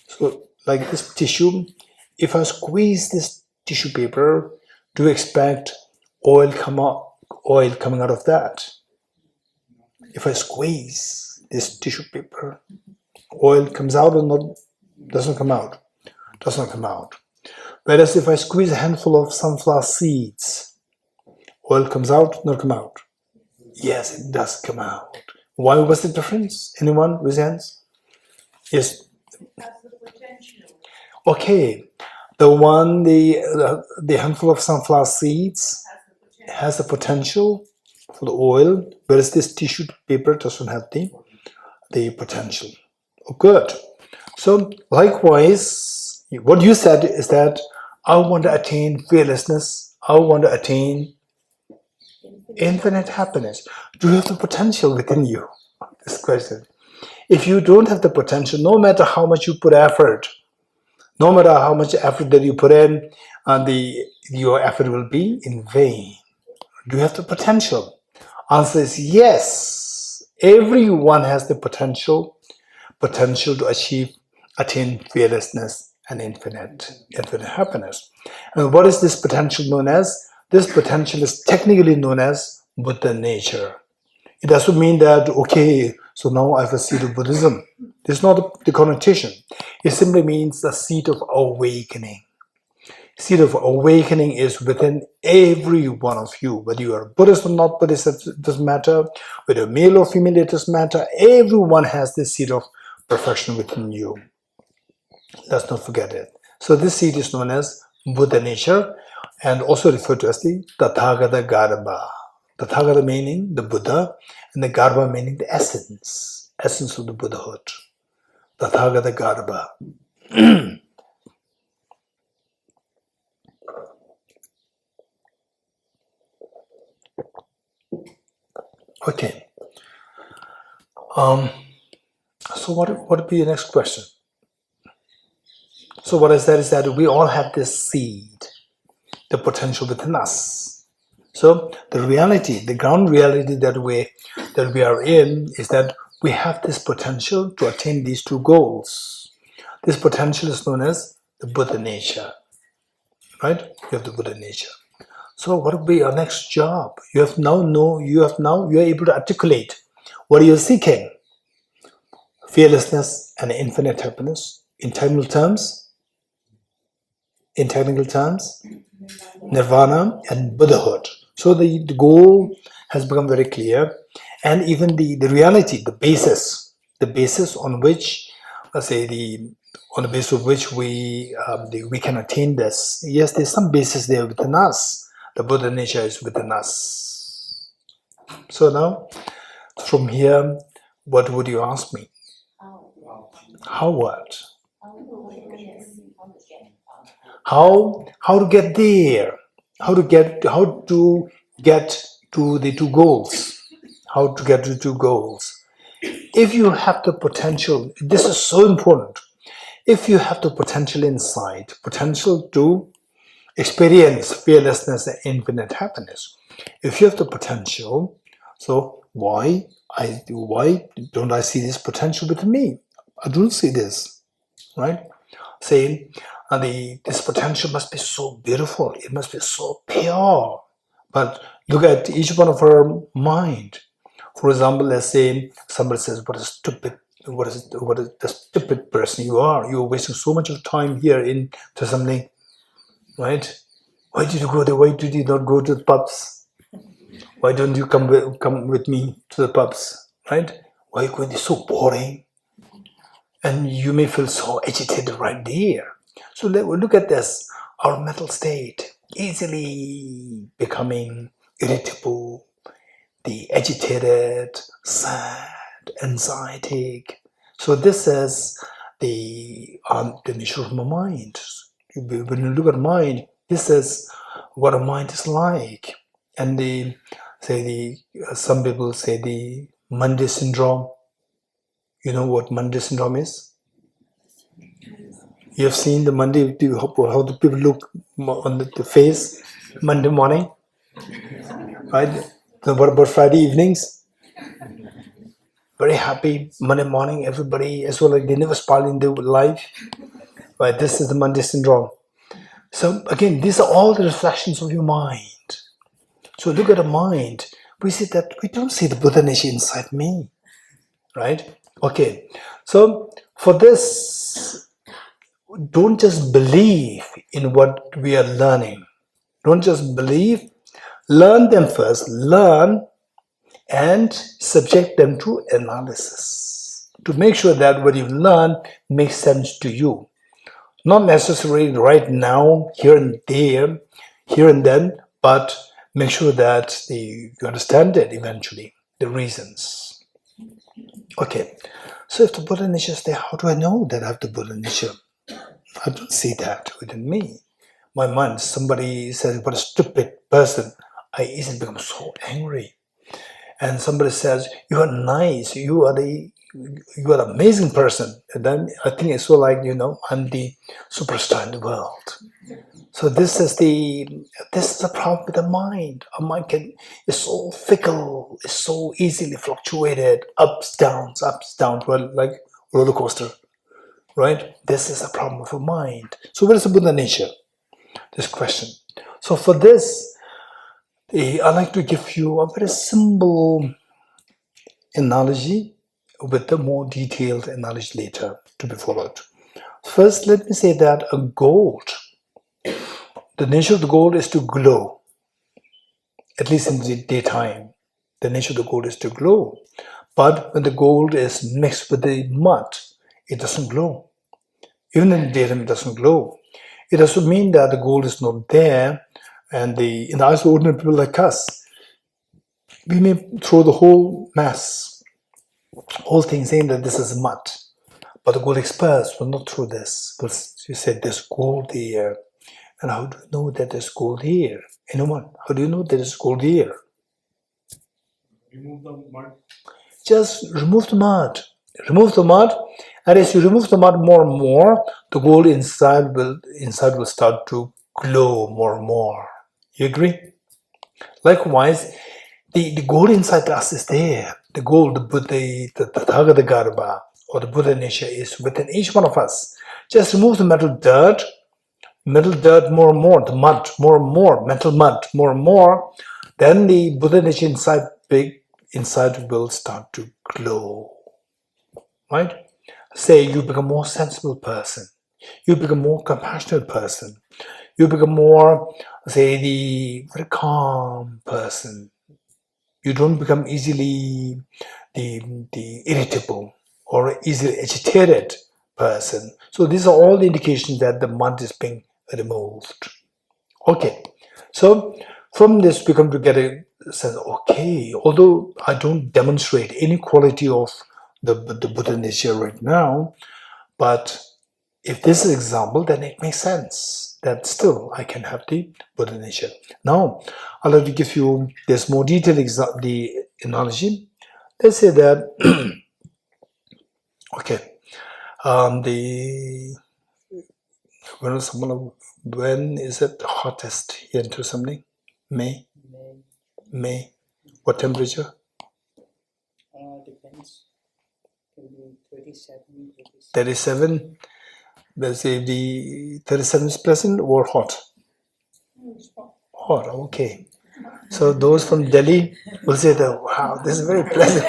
so like this tissue, if I squeeze this tissue paper, do you expect oil coming out of that? If I squeeze this tissue paper, oil comes out or not? Doesn't come out. Doesn't come out. Whereas if I squeeze a handful of sunflower seeds, oil comes out, not come out. Yes, it does come out. Why was the difference? Anyone with hands? Yes.
That's the potential.
Okay, the handful of sunflower seeds has the potential for the oil, whereas this tissue paper doesn't have the potential. Oh, good. So likewise, what you said is that I want to attain fearlessness. I want to attain infinite happiness. Do you have the potential within you? This question. If you don't have the potential, no matter how much you put effort, no matter how much effort that you put in, your effort will be in vain. Do you have the potential? Answer is yes. Everyone has the potential to attain fearlessness and infinite happiness. And what is this potential known as? This potential is technically known as Buddha nature. It doesn't mean that, okay, so now I have a seed of Buddhism. This is not the connotation. It simply means a seed of awakening. Seed of awakening is within every one of you. Whether you are Buddhist or not Buddhist, it doesn't matter. Whether male or female, it doesn't matter. Everyone has this seed of perfection within you. Let's not forget it. So this seed is known as Buddha nature and also referred to as the Tathagata Garbha. Tathagata meaning the Buddha and the Garbha meaning the essence of the Buddhahood. Tathagata Garbha. Okay. So what would be the next question? So what I said is that we all have this seed, the potential within us. So the reality, the ground reality that we are in is that we have this potential to attain these two goals. This potential is known as the Buddha nature. Right? You have the Buddha nature. So what would be our next job? You are able to articulate what you're seeking. Fearlessness and infinite happiness. In technical terms, Nirvana and Buddhahood. So the goal has become very clear, and even the reality, the basis on which, let's say on the basis of which we can attain this. Yes, there's some basis there within us. The Buddha nature is within us. So now, from here, what would you ask me? How what? How to get there? How to get to the two goals? How to get to two goals? If you have the potential, this is so important. If you have the potential inside, potential to experience fearlessness and infinite happiness, if you have the potential, so why don't I see this potential within me? I don't see this, right? Saying this potential must be so beautiful, it must be so pure. But look at each one of our mind. For example, let's say somebody says, what a the stupid person you are. You're wasting so much of time here in Thosamling, right? Why did you go there? Why did you not go to the pubs? Why don't you come with me to the pubs, right? Why are you going? It's so boring. And you may feel so agitated right there. So look at this, our mental state, easily becoming irritable, the agitated, sad, anxiety. So this is the nature of my mind. When you look at mind, this is what a mind is like. And some people say the Monday syndrome. You know what Monday syndrome is? You have seen the Monday, how the people look on the face Monday morning, right? So what about Friday evenings? Very happy Monday morning, everybody as well, like they never smile in their life. Right? This is the Monday syndrome. So again, these are all the reflections of your mind. So look at the mind. We see that we don't see the Buddha nature inside me, right? Okay, so for this, don't just believe in what we are learning. Don't just believe. Learn them first. Learn and subject them to analysis to make sure that what you've learned makes sense to you. Not necessarily right now, here and there, here and then, but make sure that you understand it eventually, the reasons. Okay, so if the Buddha nature is there, how do I know that I have the Buddha nature? I don't see that within me. My mind, somebody says, what a stupid person, I easily become so angry. And somebody says, you are nice, you are an amazing person. And then I think it's so like, I'm the superstar in the world. So this is a problem with the mind. Our mind is so fickle, it's so easily fluctuated, ups, downs, well, like roller coaster, right? This is a problem of the mind. So what is the Buddha nature? This question. So for this, I'd like to give you a very simple analogy with the more detailed analogy later to be followed. First, let me say that a gold, the nature of the gold is to glow, at least in the daytime. The nature of the gold is to glow. But when the gold is mixed with the mud, it doesn't glow. Even in the daytime, it doesn't glow. It doesn't mean that the gold is not there, and in the eyes of ordinary people like us, we may throw the whole mass, whole thing, saying that this is mud. But the gold experts will not throw this. You said there's gold here. And how do you know that there's gold here? Anyone? How do you know there's gold here?
Remove the mud.
Just remove the mud. Remove the mud, and as you remove the mud more and more, the gold inside will start to glow more and more. You agree? Likewise, the gold inside us is there. The gold, the Tathagata Garbha, or the Buddha nature is within each one of us. Just remove the metal dirt more and more, the mud more and more, mental mud more and more, then the Buddha nature inside will start to glow. Right? Say you become a more sensible person. You become a more compassionate person. You become more, say, the very calm person. You don't become easily the irritable or easily agitated person. So these are all the indications that the mud is being removed. Okay, so from this we come to get a sense, okay, although I don't demonstrate any quality of the Buddha nature right now, but if this is example, then it makes sense that still I can have the Buddha nature. Now, I'll have to give you this more detailed the analogy. Let's say that, okay, when is it hottest here in Thosamling? May. What temperature?
Depends. Can be 37.
37. Let's say the 37 is pleasant or hot? Hot, okay. So those from Delhi will say that, wow, this is very pleasant.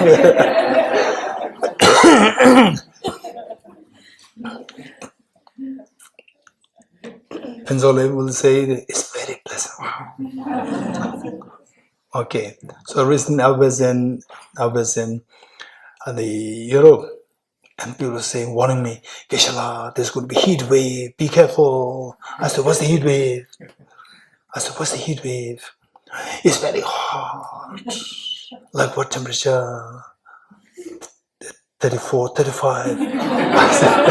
Penzole will say that it's very pleasant. Wow. Okay. So recently I was in the Europe, and people were saying, warning me, Geshe, there's going to be heat wave, be careful. I said, what's the heat wave? It's very hot. Like what temperature? 34, 35. I said,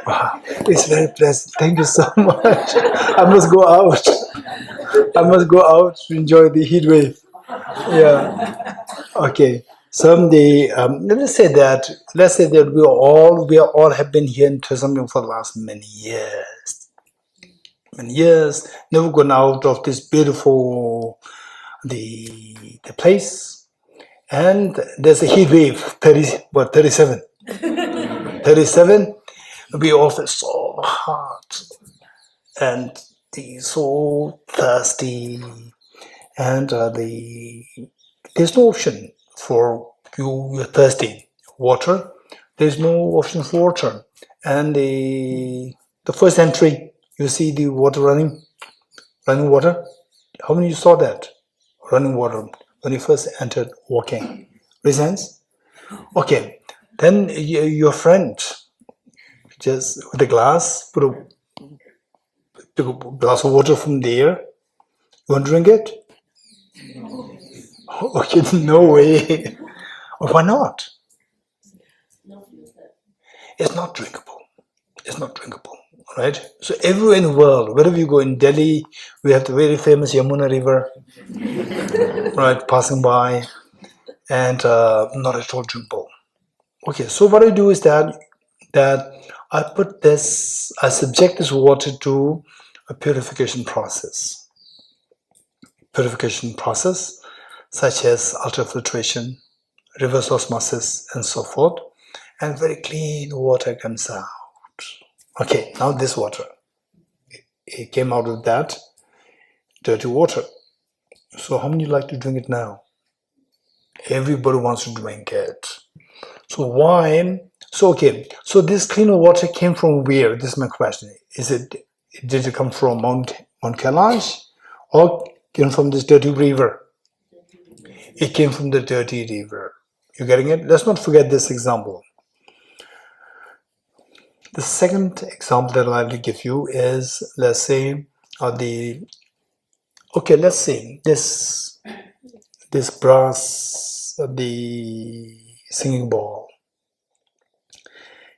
wow, it's very pleasant. Thank you so much. I must go out to enjoy the heat wave. Yeah. Okay. So let's say that we all have been here in Thosamling for the last many years, never gone out of this beautiful the place, and there's a heat wave 37. 37. We all feel so hot and so thirsty, and there's no option for you're thirsty. Water, there's no option for water. And the first entry, you see the water running water. How many you saw that? Running water when you first entered walking. Raise hands? Okay. Then your friend, just with a glass, took a glass of water from there. You want to drink it? Okay, no way. Why not? It's not drinkable. Right? So everywhere in the world, wherever you go in Delhi, we have the very famous Yamuna River, right, passing by, and not at all drinkable. Okay, so what I do is that I subject this water to a purification process. Such as ultrafiltration, reverse osmosis, and so forth, and very clean water comes out. Okay, now this water, it came out of that dirty water. So how many like to drink it now? Everybody wants to drink it. So why? So okay. So this clean water came from where? This is my question. Did it come from Mount Kailash, or came from this dirty river? It came from the dirty river. You getting it? Let's not forget this example. The second example that I'd like to give you is, let's say, let's say this brass, the singing bowl,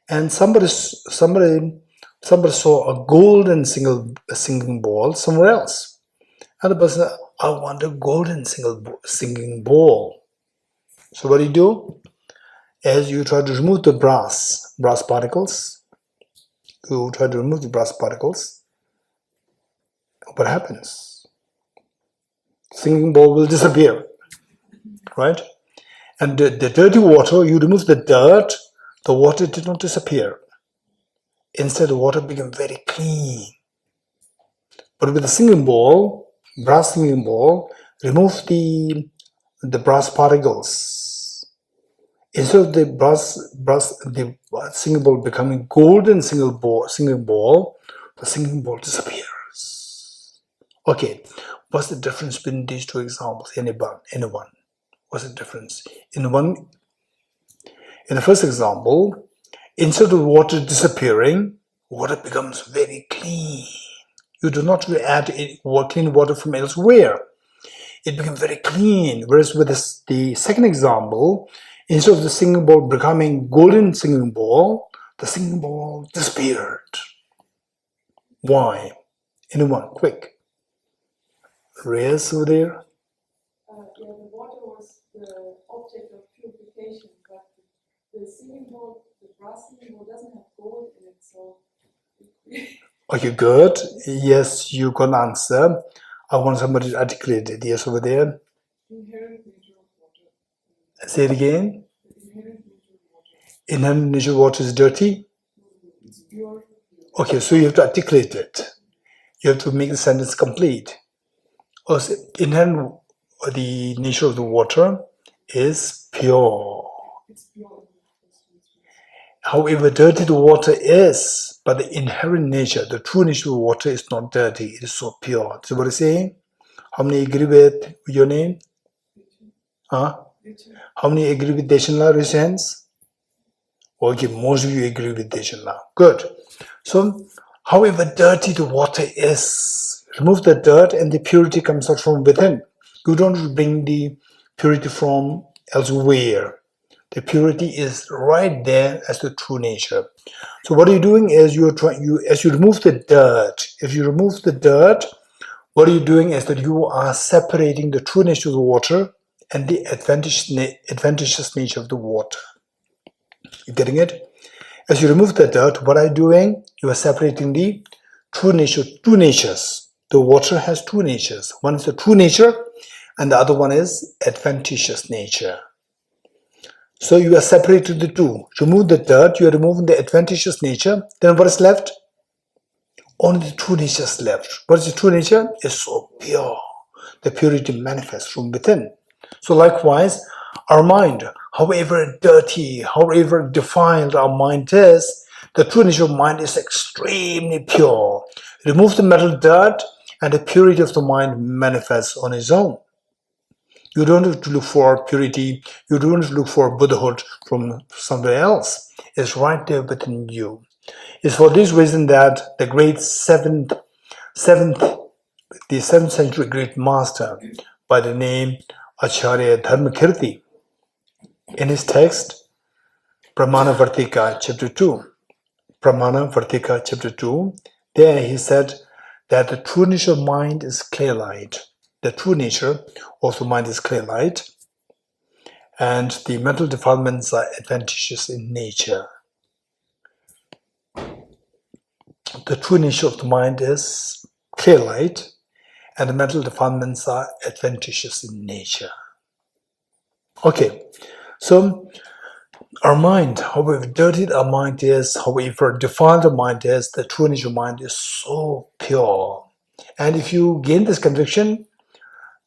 and somebody saw a golden singing bowl somewhere else, and the person said, I want a golden singing bowl. So what do? As you try to remove the brass particles, what happens? Singing bowl will disappear, right? And the dirty water, you remove the dirt, the water did not disappear. Instead, the water became very clean. But with the singing bowl, brass singing bowl, remove the brass particles. Instead of the singing bowl becoming golden singing bowl, the singing bowl disappears. Okay, what's the difference between these two examples? Anyone? What's the difference? In the first example, instead of water disappearing, water becomes very clean. You do not add clean water from elsewhere. It becomes very clean. Whereas with the second example, instead of the singing bowl becoming golden singing bowl, the singing bowl disappeared. Why? Anyone? Quick. Raise over there.
The water was the object of purification, but the singing bowl, the brass singing bowl doesn't have gold in it, so.
Okay, good. Yes, you can answer. I want somebody to articulate it. Yes, over there.
Inherent nature of water.
Say it again.
The inherent nature of water.
Inherent nature of water is dirty?
It's pure.
Okay, so you have to articulate it. You have to make the sentence complete. Also, inherent, the nature of the water is pure.
It's pure.
However dirty the water is, but the inherent nature, the true nature of the water is not dirty. It is so pure. So what is saying? How many agree with your name? Huh? How many agree with Deshanla? Raise hands. Okay, most of you agree with Deshanla. Good. So, however dirty the water is, remove the dirt and the purity comes out from within. You don't bring the purity from elsewhere. The purity is right there as the true nature. So what are you doing is as you remove the dirt, if you remove the dirt, what are you doing is that you are separating the true nature of the water and the adventitious nature of the water. You getting it? As you remove the dirt, what are you doing? You are separating the two natures. The water has two natures. One is the true nature and the other one is adventitious nature. So you are separated the two. Remove the dirt, you are removing the adventitious nature. Then what is left? Only the true nature is left. What is the true nature? It's so pure. The purity manifests from within. So likewise, our mind, however dirty, however defiled our mind is, the true nature of mind is extremely pure. Remove the metal dirt and the purity of the mind manifests on its own. You don't have to look for purity. You don't have to look for Buddhahood from somewhere else. It's right there within you. It's for this reason that the great 7th century great master by the name Acharya Dharmakirti, in his text, Pramana Vartika chapter 2, there he said that the true nature of mind is clear light. The true nature of the mind is clear light, and the mental defilements are adventitious in nature. The true nature of the mind is clear light, and the mental defilements are adventitious in nature. Okay, so our mind, however dirty our mind is, however defiled our mind is, the true nature of mind is so pure. And if you gain this conviction,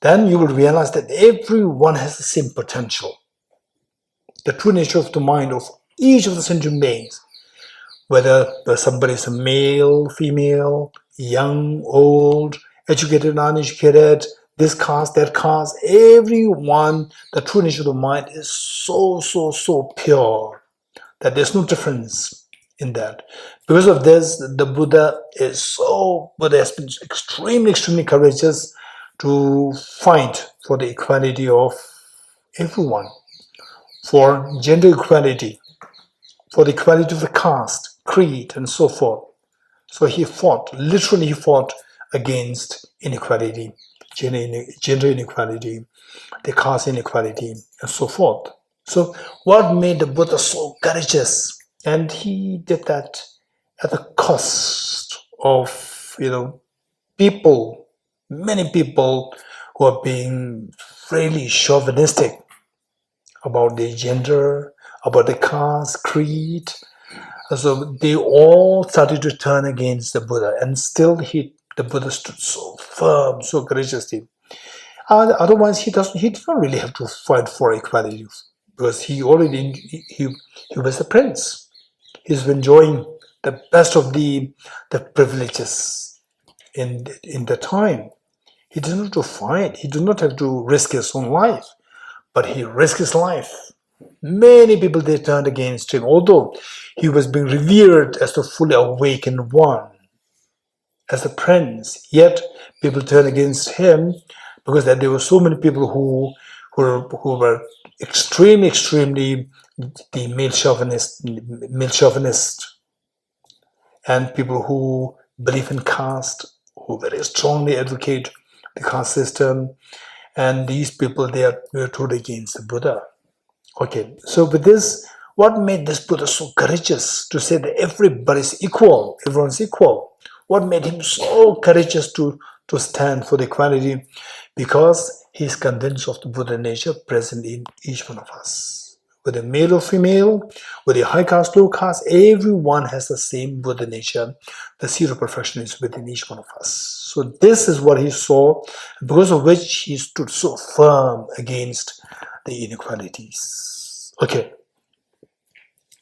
then you will realize that everyone has the same potential. The true nature of the mind of each of the sentient beings, whether somebody is a male, female, young, old, educated, uneducated, this caste, that caste, everyone, the true nature of the mind is so pure that there's no difference in that. Because of this, the Buddha has been extremely courageous to fight for the equality of everyone, for gender equality, for the equality of the caste, creed, and so forth. So he fought against inequality, gender inequality, the caste inequality, and so forth. So what made the Buddha so courageous? And he did that at the cost of, people, many people who are being really chauvinistic about their gender, about the caste, creed. So they all started to turn against the Buddha, and still the Buddha stood so firm, so courageously. Otherwise, he did not really have to fight for equality, because he was the prince. He's enjoying the best of the privileges in the time. He didn't have to fight. He did not have to risk his own life, but he risked his life. Many people, they turned against him, although he was being revered as the fully awakened one, as the prince. Yet people turned against him because there were so many people who were extremely the male chauvinist, and people who believe in caste, who very strongly advocate the caste system, and these people, were turned against the Buddha. Okay, so with this, what made this Buddha so courageous to say that everybody's equal, everyone's equal? What made him so courageous to stand for the equality? Because he's convinced of the Buddha nature present in each one of us. Whether male or female, whether high caste, low caste, everyone has the same Buddha nature. The seed of perfection is within each one of us. So this is what he saw, because of which he stood so firm against the inequalities. Okay.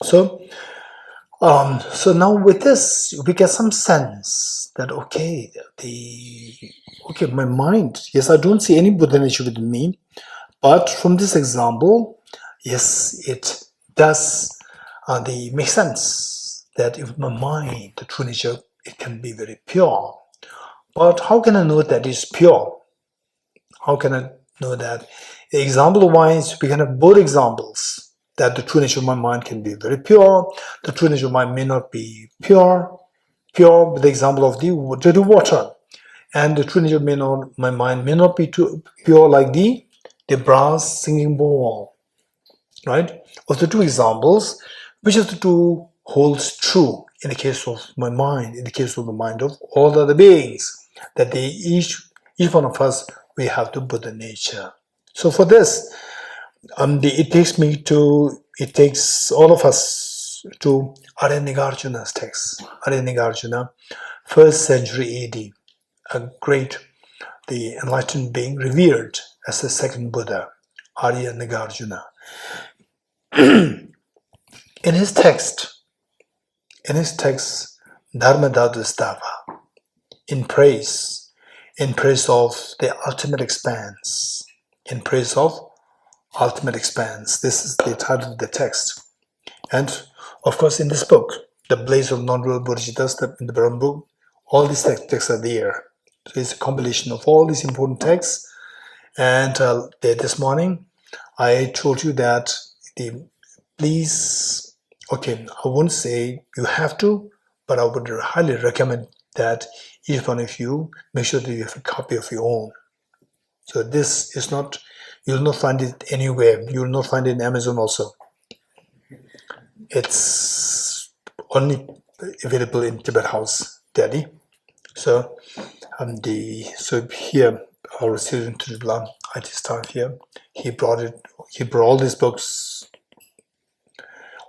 So now with this, we get some sense that my mind, yes, I don't see any Buddha nature within me, but from this example, yes, it does make sense that if my mind, the true nature, it can be very pure. But how can I know that it's pure? How can I know that? Example-wise, we can have both examples, that the true nature of my mind can be very pure, the true nature of my mind may not be pure, with the example of the water. And the true nature of my mind may not be too pure like the brass singing bowl. Right? Of the two examples, which of the two holds true in the case of my mind, in the case of the mind of all the other beings? That each one of us, we have the Buddha nature. So for this, it takes all of us to Arya-Nagarjuna's text. Arya-Nagarjuna, 1st century AD, the enlightened being revered as the second Buddha, Arya-Nagarjuna. In his text, Dharmadhadustava, in praise of the ultimate expanse, this is the title of the text. And of course, in this book, The Blaze of Non-Dual Bodhicitta, in the Brahma book, all these texts are there. So it's a compilation of all these important texts. And this morning, I told you that please, I won't say you have to, but I would highly recommend that each one of you make sure that you have a copy of your own. So this is not, you'll not find it anywhere. You will not find it in Amazon also. It's only available in Tibet House, Delhi. So here our student Tujula IT staff here, he brought all these books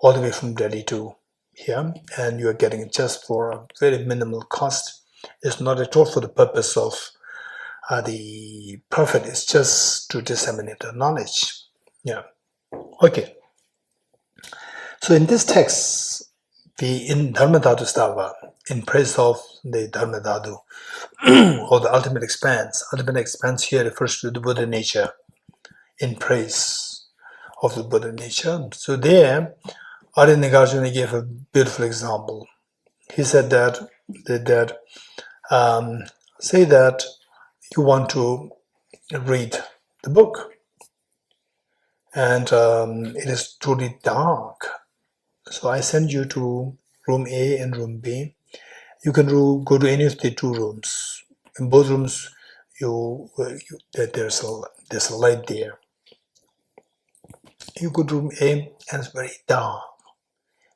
all the way from Delhi to here, and you are getting it just for a very minimal cost. It's not at all for the purpose of the profit is just to disseminate the knowledge. Yeah. Okay. So in this text, in Dharmadhatu Stava, in praise of the Dharmadhatu, or the ultimate expanse here refers to the Buddha nature, in praise of the Buddha nature. So there, Arya Nagarjuna gave a beautiful example. He said that say that you want to read the book, and it is truly dark. So I send you to room A and room B. You can go to any of the two rooms. In both rooms, there's a light there. You go to room A and it's very dark.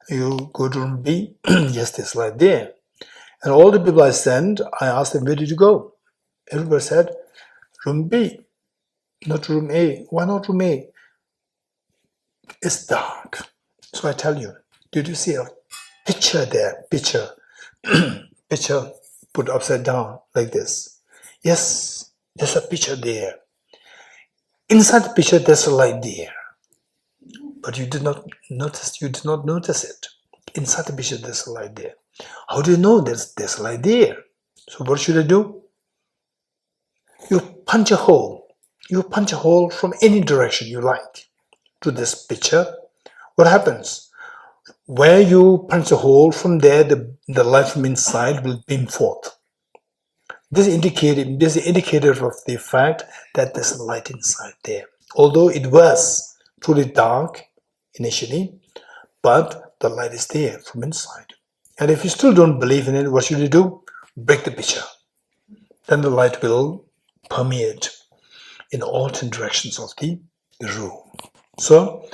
You go to room B, yes, there's light there. And all the people I send, I asked them, where did you go? Everybody said, room B, not room A. Why not room A? It's dark. So I tell you, did you see a picture there? Picture put upside down like this. Yes, there's a picture there. Inside the picture, there's a light there. But you did not notice it. Inside the picture, there's a light there. How do you know there's a light there? So what should I do? You punch a hole. You punch a hole from any direction you like to this picture. What happens? Where you punch a hole, from there the light from inside will beam forth. This is the indicator of the fact that there's a light inside there. Although it was truly dark initially, but the light is there from inside. And if you still don't believe in it, what should you do? Break the picture. Then the light will permeate in all 10 directions of the room. So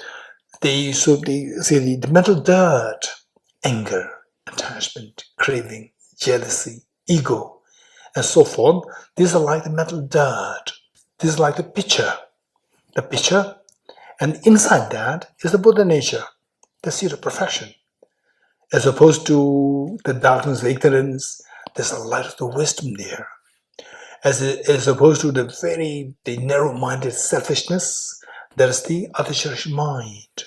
the mental dirt, anger, attachment, craving, jealousy, ego, and so forth, these are like the mental dirt. This is like the picture. The picture, and inside that is the Buddha nature, the seed of perfection. As opposed to the darkness of ignorance, there's a light of the wisdom there. As opposed to the narrow-minded selfishness, there's the Adhicharya mind.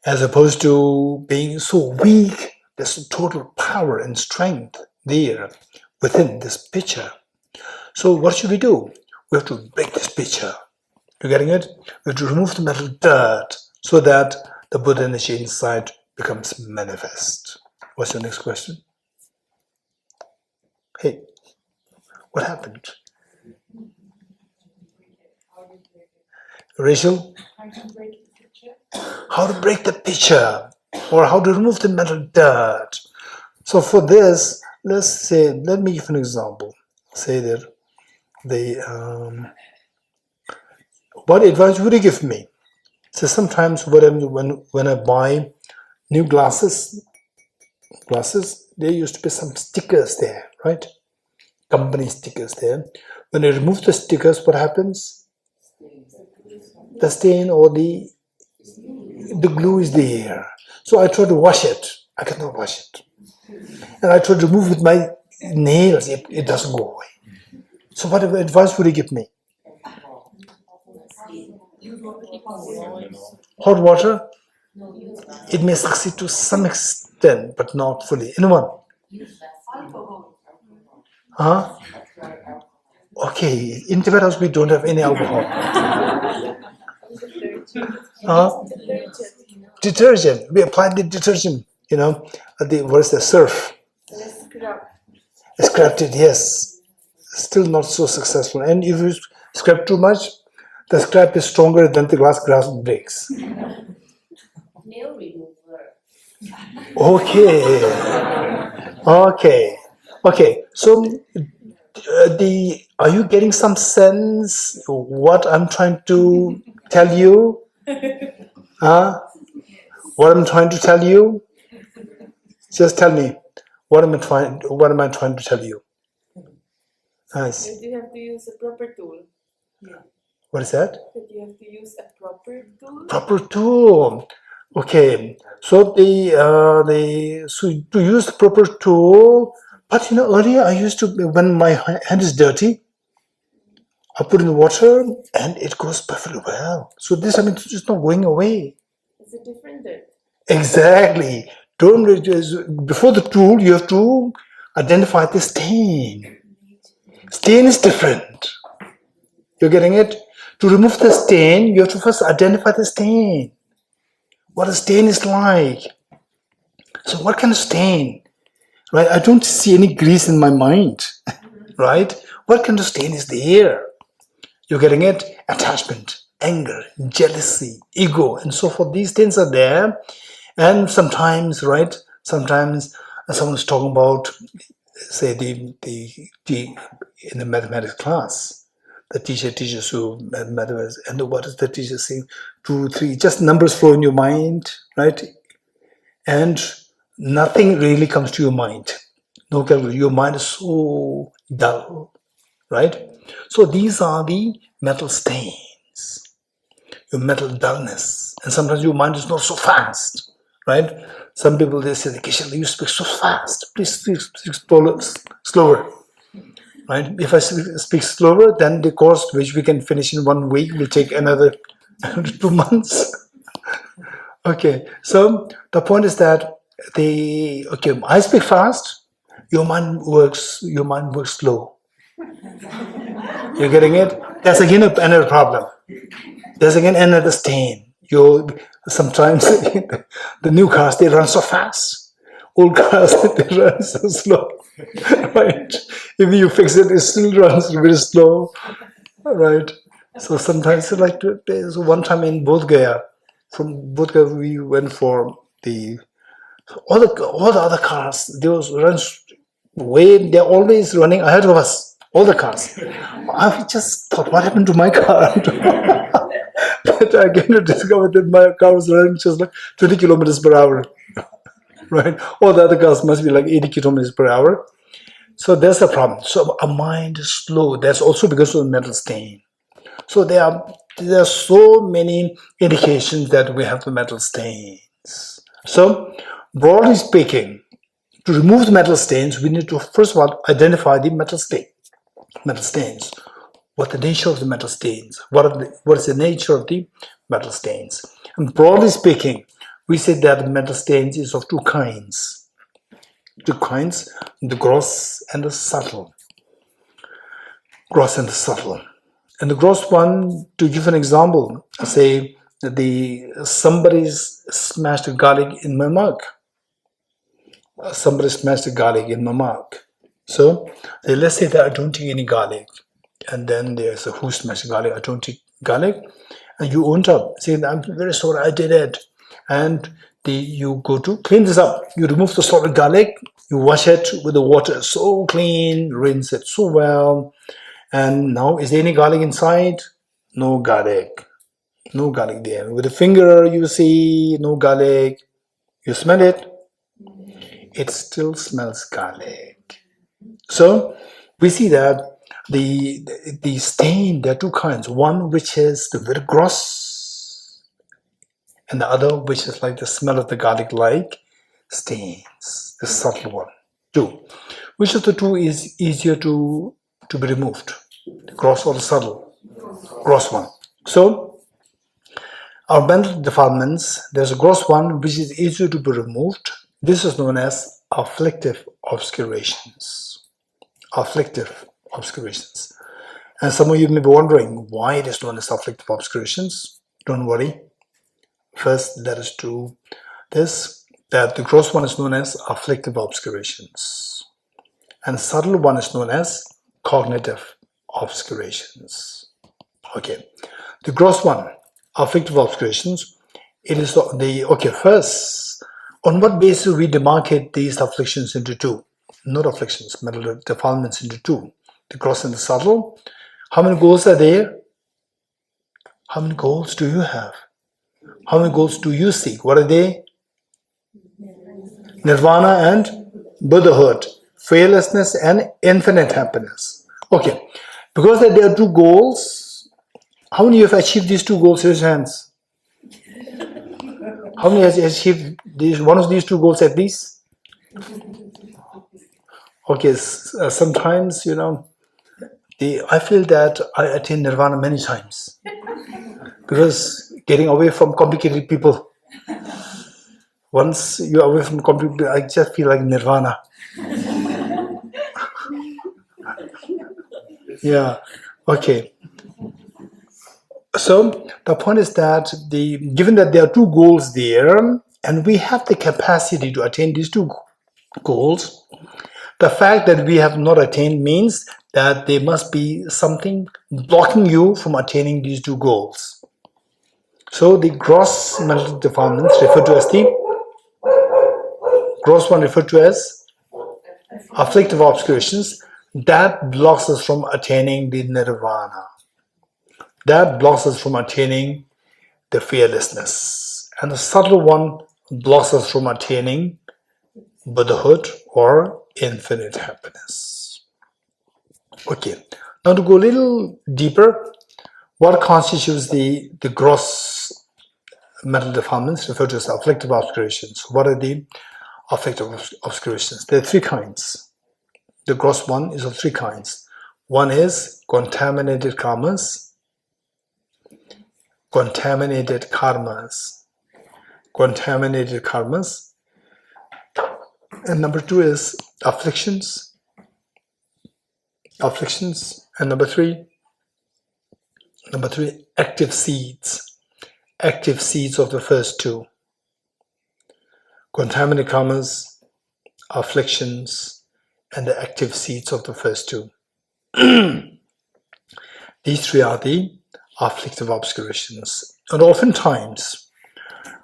As opposed to being so weak, there's a total power and strength there within this picture. So what should we do? We have to break this picture. You getting it? We have to remove the mental dirt so that the Buddha energy inside becomes manifest. What's your next question? Hey, what happened? Rachel? How to break the picture, or how to remove the mental dirt. So for this, let me give an example. Say that what advice would you give me? So sometimes when I buy new glasses, there used to be some stickers there, right? Company stickers there. When I remove the stickers, what happens? The stain or the glue is there. So I try to wash it. I cannot wash it. And I try to remove with my nails. It doesn't go away. So what advice would you give me? Hot water? It may succeed to some extent, but not fully. Anyone? Huh? Okay, in Tibet house we don't have any alcohol. Detergent. We applied the detergent, what is the surf? Scrapped it, yes. Still not so successful. And if you scrap too much, the scrap is stronger than the glass breaks.
Nail remover.
Okay. So, are you getting some sense what I'm trying to tell you? What I'm trying to tell you? Just tell me. What am I trying to tell you? Nice.
You have to use a proper tool.
What is that?
That you have to use a proper tool.
Proper tool. Okay. So to use the proper tool. But earlier I used to, when my hand is dirty, I put in the water and it goes perfectly well. So this, I mean, it's just not going away.
It's a different dirt.
Exactly. Don't before the tool, you have to identify the stain. Stain is different. You're getting it? To remove the stain, you have to first identify the stain. What a stain is like. So what kind of stain? Right? I don't see any grease in my mind. Right? What kind of stain is there? You're getting it? Attachment, anger, jealousy, ego, and so forth. These things are there. And sometimes, right? Sometimes someone's talking about, say, the in the mathematics class, the teacher teaches you mathematics, and what does the teacher say? 2, 3, just numbers flow in your mind, right? And nothing really comes to your mind. No calculation. Your mind is so dull, right? So these are the mental stains, your mental dullness, and sometimes your mind is not so fast, right? Some people, they say, Geshe, you speak so fast. Please speak slower, right? If I speak slower, then the course which we can finish in 1 week will take another 2 months. Okay, so the point is that I speak fast. Your mind works slow. You're getting it? That's again another problem. There's again another stain. Sometimes the new cars, they run so fast. Old cars, they run so slow. Right? If you fix it, it still runs very slow. Right? So sometimes, like, there's one time in Bodh Gaya, from Bodh Gaya we went for all the other cars, they're always running ahead of us, all the cars. I just thought, what happened to my car? But I came to discover that my car was running just like 20 kilometers per hour. Right? All the other cars must be like 80 kilometers per hour. So that's the problem. So our mind is slow. That's also because of the mental stain. So there are so many indications that we have the mental stains. So broadly speaking, to remove the mental stains, we need to first of all identify the mental stains. What the nature of the mental stains? What is the nature of the mental stains? And broadly speaking, we say that the mental stains is of two kinds. The gross and the subtle. Gross and the subtle. And the gross one, to give an example, say somebody's smashed garlic in my mug. Somebody smashed garlic in my mug. So let's say that I don't take any garlic. And then there's who smashed garlic? I don't take garlic. And you owned up, saying, I'm very sorry, I did it. And you go to clean this up. You remove the solid garlic, you wash it with the water so clean, rinse it so well. And now, is there any garlic inside? No garlic. No garlic there. With the finger, you see no garlic. You smell it. It still smells garlic. So we see that the stain, there are two kinds. One which is the very gross, and the other which is like the smell of the garlic like stains, the subtle one. Two. Which of the two is easier to be removed? The gross or the subtle? Gross one. So our mental defilements, there's a gross one which is easier to be removed. This is known as afflictive obscurations. Afflictive obscurations. And some of you may be wondering why it is known as afflictive obscurations. Don't worry. First, let us do this, that the gross one is known as afflictive obscurations. And the subtle one is known as cognitive obscurations. Okay. The gross one, afflictive obscurations, it is first, on what basis we demarcate these afflictions into two? Not afflictions, mental defilements into two. The gross and the subtle. How many goals are there? How many goals do you have? How many goals do you seek? What are they? Nirvana and Buddhahood. Fearlessness and infinite happiness. Okay. Because there are two goals, how many have achieved these two goals? Raise hands. How many has achieved one of these two goals at least? Okay, sometimes, I feel that I attain nirvana many times because getting away from complicated people. Once you're away from complicated people, I just feel like nirvana. Yeah. Okay. So the point is that given that there are two goals there, and we have the capacity to attain these two goals, the fact that we have not attained means that there must be something blocking you from attaining these two goals. So the gross mental defilements referred to as the gross one referred to as afflictive obscurations that blocks us from attaining the nirvana. That blocks us from attaining the fearlessness. And the subtle one blocks us from attaining Buddhahood or infinite happiness. Okay, now to go a little deeper, what constitutes the gross mental defilements referred to as afflictive obscurations? What are the afflictive obscurations? There are three kinds. The gross one is of three kinds. One is contaminated karmas, contaminated karmas, and number two is afflictions, and number three, active seeds of the first two. Contaminated karmas, afflictions, and the active seeds of the first two. These three are the afflictive obscurations. And oftentimes,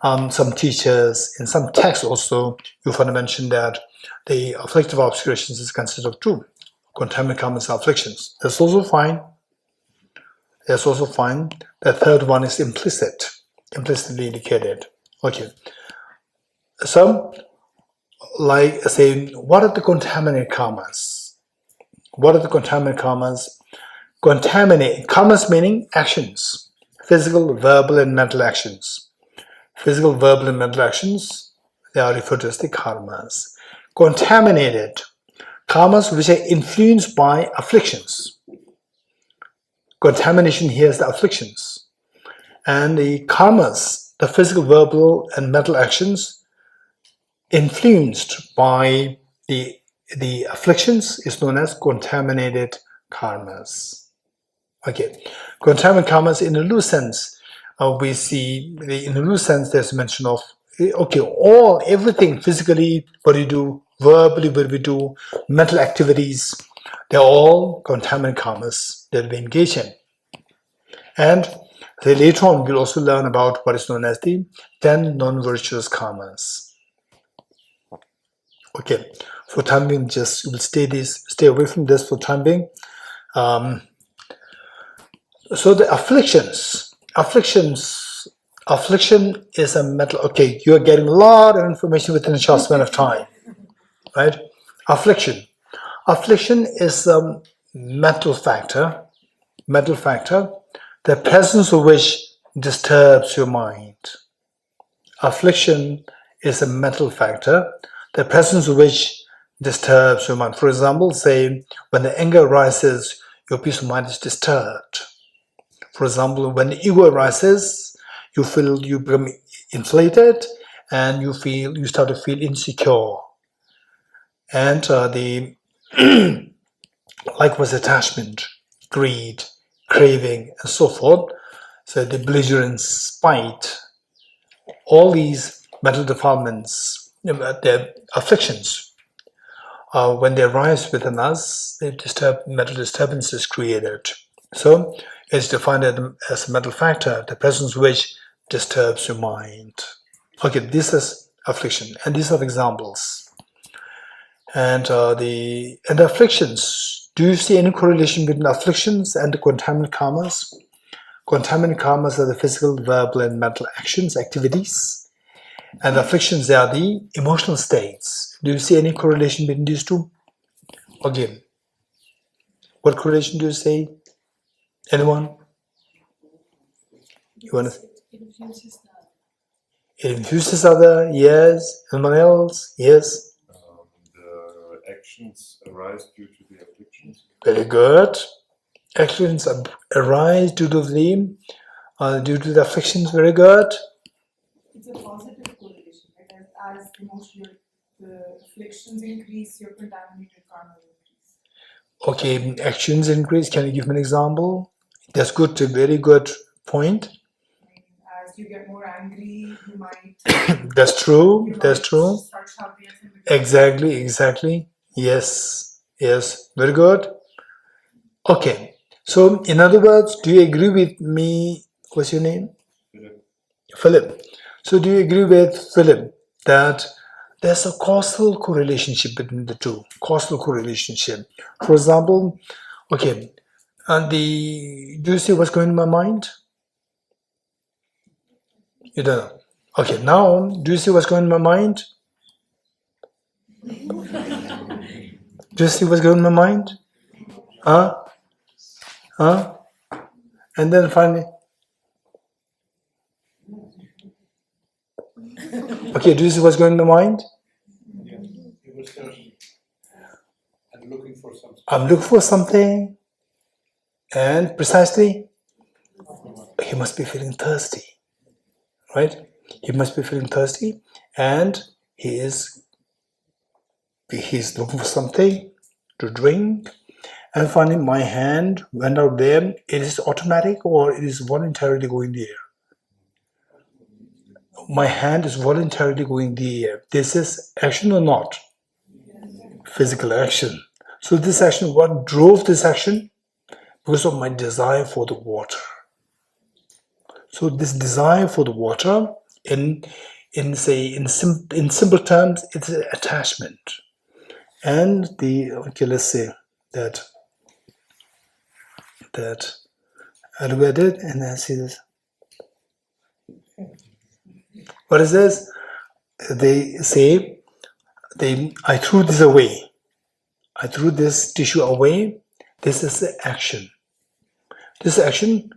some teachers, in some texts also, you find a mention that the afflictive obscurations is consisted of two, contaminated karmas and afflictions. That's also fine. The third one is implicitly indicated. Okay. So, like saying, what are the contaminated karmas? Contaminate karmas meaning actions, physical, verbal, and mental actions. They are referred to as the karmas. Contaminated karmas which are influenced by afflictions. Contamination here is the afflictions. And the karmas, the physical, verbal, and mental actions influenced by the afflictions is known as contaminated karmas. Okay, contaminated karmas in a loose sense, we see in a loose sense there's mention of everything physically, what you do, verbally, what we do, mental activities, they're all contaminated karmas that we engage in. And later on we'll also learn about what is known as the 10 non-virtuous karmas. Okay, for time being, just we'll stay away from this for time being. So the affliction is a mental. Okay, you are getting a lot of information within a short span of time, right? Affliction is a mental factor, the presence of which disturbs your mind. Affliction is a mental factor, the presence of which disturbs your mind. For example, say when the anger arises, your peace of mind is disturbed. For example, when the ego arises, you become inflated and you start to feel insecure. And likewise attachment, greed, craving, and so forth. So the belligerence, spite, all these mental defilements, the afflictions, when they arise within us, mental disturbance is created. So it's defined as a mental factor, the presence of which disturbs your mind. Okay, this is affliction, and these are examples. And the afflictions, do you see any correlation between afflictions and the contaminated karmas? Contaminated karmas are the physical, verbal, and mental actions, activities. And afflictions are the emotional states. Do you see any correlation between these two? Again, what correlation do you see? Anyone? You want to? It infuses other. Yes. Anyone else? Yes.
The actions arise due to the afflictions.
Very good. Actions arise due to the afflictions. Very good.
It's a positive correlation, right? As the afflictions increase, your contaminated karma will increase.
Okay, actions increase. Can you give me an example? That's good. A very good point.
As you get more angry, you might.
That's true. That's true.
Start shouting at somebody.
Exactly. Yes. Very good. Okay. So, in other words, do you agree with me? What's your name? Philip. So, do you agree with Philip that there's a causal correlation between the two? Causal correlation. For example, okay, and do you see what's going in my mind? You don't know. Okay, now, do you see what's going in my mind? Do you see what's going in my mind? Huh? And then finally, okay, do you see what's going in my mind?
Yeah, it was thirsty. And looking for something.
I'm looking for something, and precisely, he must be feeling thirsty, right? He must be feeling thirsty, and he's looking for something to drink. And finally, my hand went out there. It is automatic or it is voluntarily going there? My hand is voluntarily going there. This is action or not? Physical action. So this action, what drove this action? Because of my desire for the water. So this desire for the water, in simple terms, it's an attachment. And let's say that I look at it and I see this. What is this? They say, I threw this away. I threw this tissue away. This is the action. This action,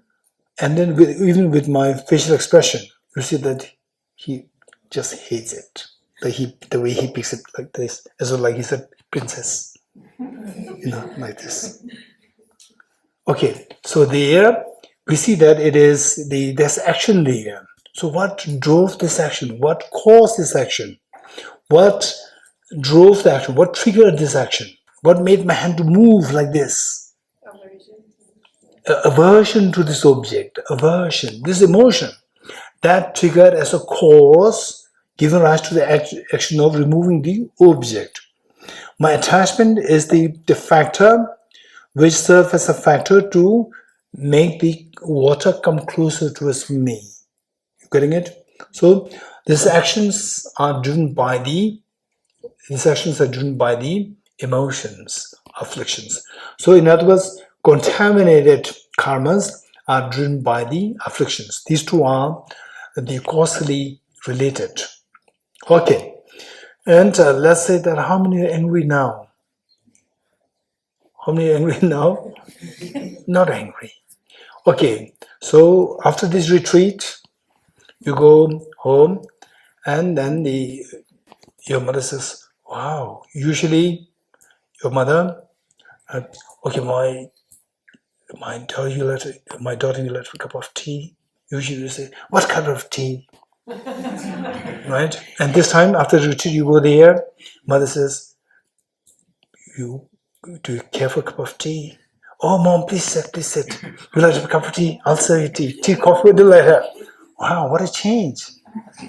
and then even with my facial expression, you see that he just hates it. The way he picks it like this, as though like he's a princess, like this. Okay, so there we see that there's action there. So what drove this action? What caused this action? What drove the action? What triggered this action? What made my hand to move like this? Aversion to this object. Aversion. This emotion that triggered as a cause, giving rise to the action of removing the object. My attachment is the factor which serves as a factor to make the water come closer towards me. You getting it? So these actions are driven by the emotions, afflictions. So in other words, contaminated karmas are driven by the afflictions. These two are the causally related. Okay. And let's say that how many are angry now? How many are angry now? Not angry. Okay. So after this retreat, you go home and then your mother says, wow, usually your mother, okay, my daughter, you let her a cup of tea. Usually you say, what kind of tea? Right? And this time after the retreat, you go there, mother says, do you care for a cup of tea? Oh, mom, please sit. You like a cup of tea? I'll serve you tea. Tea, coffee, do like that. Wow, what a change.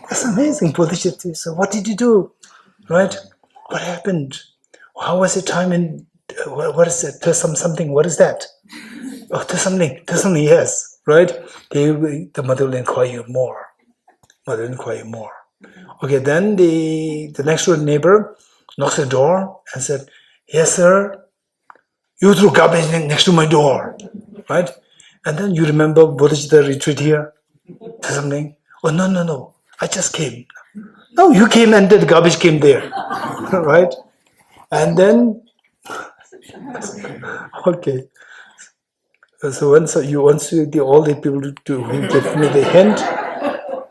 That's amazing, Bodhicitta. So what did you do? Right? What happened? How was your time in, what is it? Something, what is that? Oh, Thosamling, yes. Right? The mother will inquire you more. Okay, then the next door neighbor knocks the door and said, yes, sir, you threw garbage next to my door, right? And then you remember Bodhicitta retreat here, Thosamling. Oh, no, I just came. No, you came and the garbage came there, right? And then, okay. So all the people who give me the hint,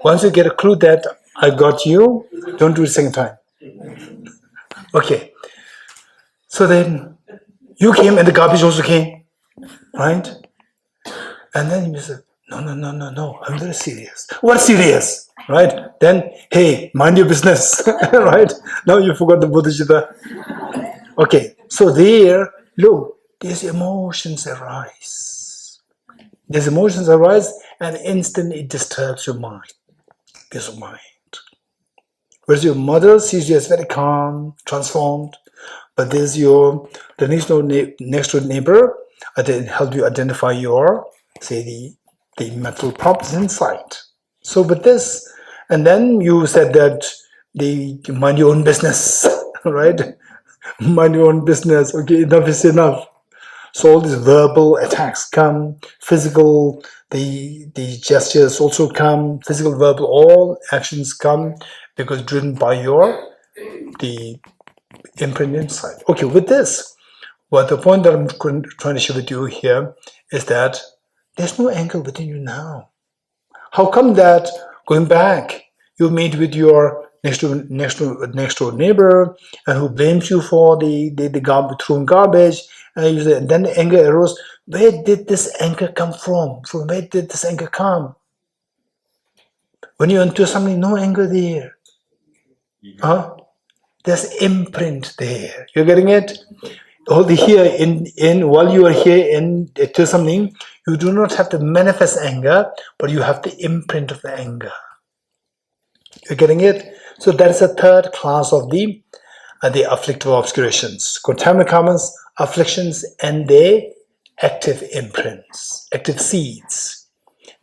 once you get a clue that I got you, don't do it second time. Okay. So then you came and the garbage also came. right? And then you say, no, I'm very serious. What serious? Right? Then, hey, mind your business. Right? Now you forgot the Bodhicitta. Okay, so there, look, these emotions arise. These emotions arise and instantly it disturbs your mind. Peace of mind. Whereas your mother sees you as very calm, transformed, but there's the next door neighbor help you identify your, say, the mental problems inside. So with this, and then you said that the mind your own business, right? Mind your own business. Okay, enough is enough. So all these verbal attacks come, physical, the gestures also come, physical, verbal, all actions come because driven by the imprint inside. Okay, with this, well, the point that I'm trying to share with you here is that there's no anger within you now. How come that going back, you meet with your next door neighbor and who blames you for the thrown garbage, and you say, and then the anger arose. Where did this anger come from? From where did this anger come? When you enter something, no anger there. Huh? There's imprint there. You're getting it? All here in while you are here in Thosamling, you do not have the manifest anger, but you have the imprint of the anger. You're getting it? So that is a third class of the afflictive obscurations. Contaminant karmas, afflictions, and their active imprints, active seeds.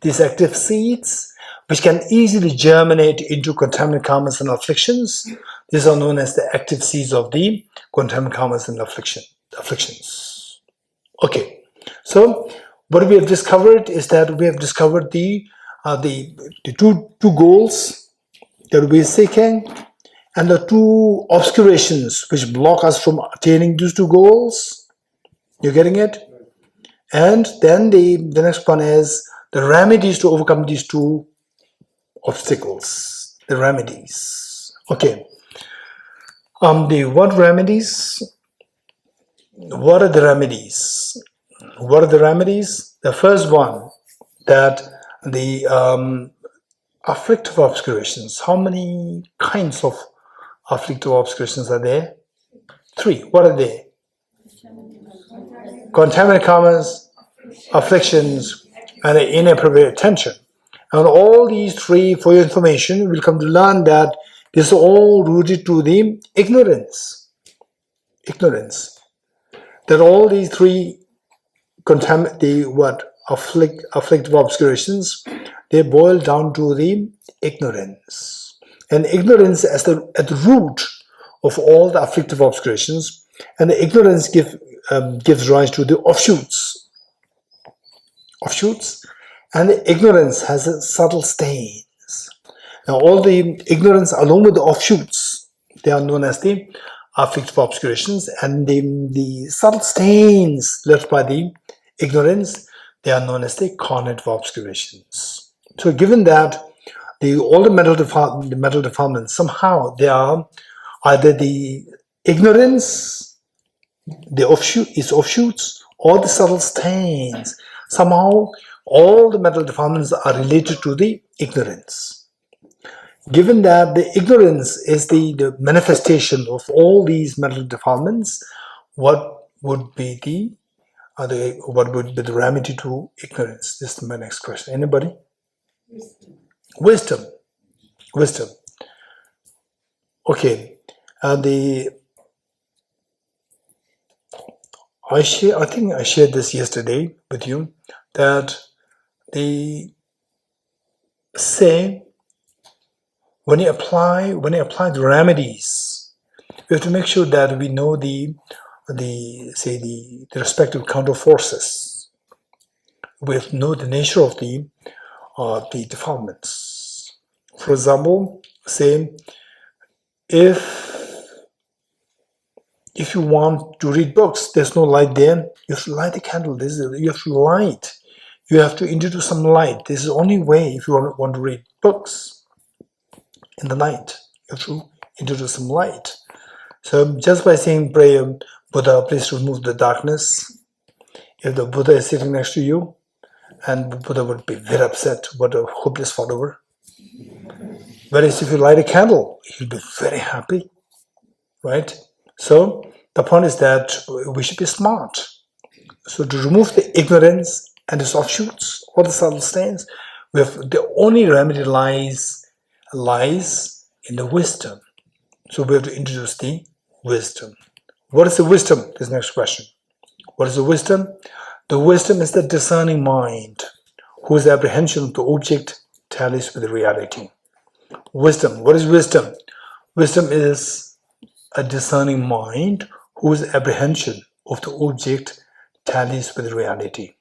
These active seeds, which can easily germinate into contaminant karmas and afflictions, these are known as the active seeds of the contaminant karmas and afflictions. Okay, so what we have discovered is that we have discovered the two goals that we're seeking, and the two obscurations which block us from attaining these two goals. You're getting it? And then the next one is the remedies to overcome these two obstacles. The remedies. Okay. What remedies? What are the remedies? What are the remedies? The first one, that the afflictive obscurations. How many kinds of afflictive obscurations are there? 3. What are they? Contaminant karmas, afflictions, and inappropriate attention. And all these 3, for your information, we'll come to learn that this is all rooted to the ignorance. Ignorance. That all these 3 afflictive obscurations, they boil down to the ignorance. And ignorance at the root of all the afflictive obscurations, and the ignorance gives rise to the offshoots, and the ignorance has subtle stains. Now all the ignorance along with the offshoots, they are known as the afflictive obscurations, and the subtle stains left by the ignorance, they are known as the cognitive obscurations. So given that all the mental defilements, somehow they are either the ignorance, the offshoots, or the subtle stains. Somehow all the mental defilements are related to the ignorance. Given that the ignorance is the manifestation of all these mental defilements, what would be the remedy to ignorance? This is my next question. Anybody? Wisdom. Okay. I think I shared this yesterday with you, that they say when you apply the remedies, we have to make sure that we know the respective counter forces. We have to know the nature of the defilements. For example, say if you want to read books, there's no light there, you have to light the candle. You have to light. You have to introduce some light. This is the only way if you want to read books in the night. You have to introduce some light. So just by saying prayer, Buddha, please remove the darkness, If the Buddha is sitting next to you, and the Buddha would be very upset, what a hopeless follower. Whereas if you light a candle, he'll be very happy, right? So the point is that we should be smart. So to remove the ignorance and its offshoots, all the subtle stains, the only remedy lies in the wisdom. So we have to introduce the wisdom. What is the wisdom? This next question. What is the wisdom? The wisdom is the discerning mind, whose apprehension of the object tallies with reality. Wisdom. What is wisdom? Wisdom is a discerning mind whose apprehension of the object tallies with reality.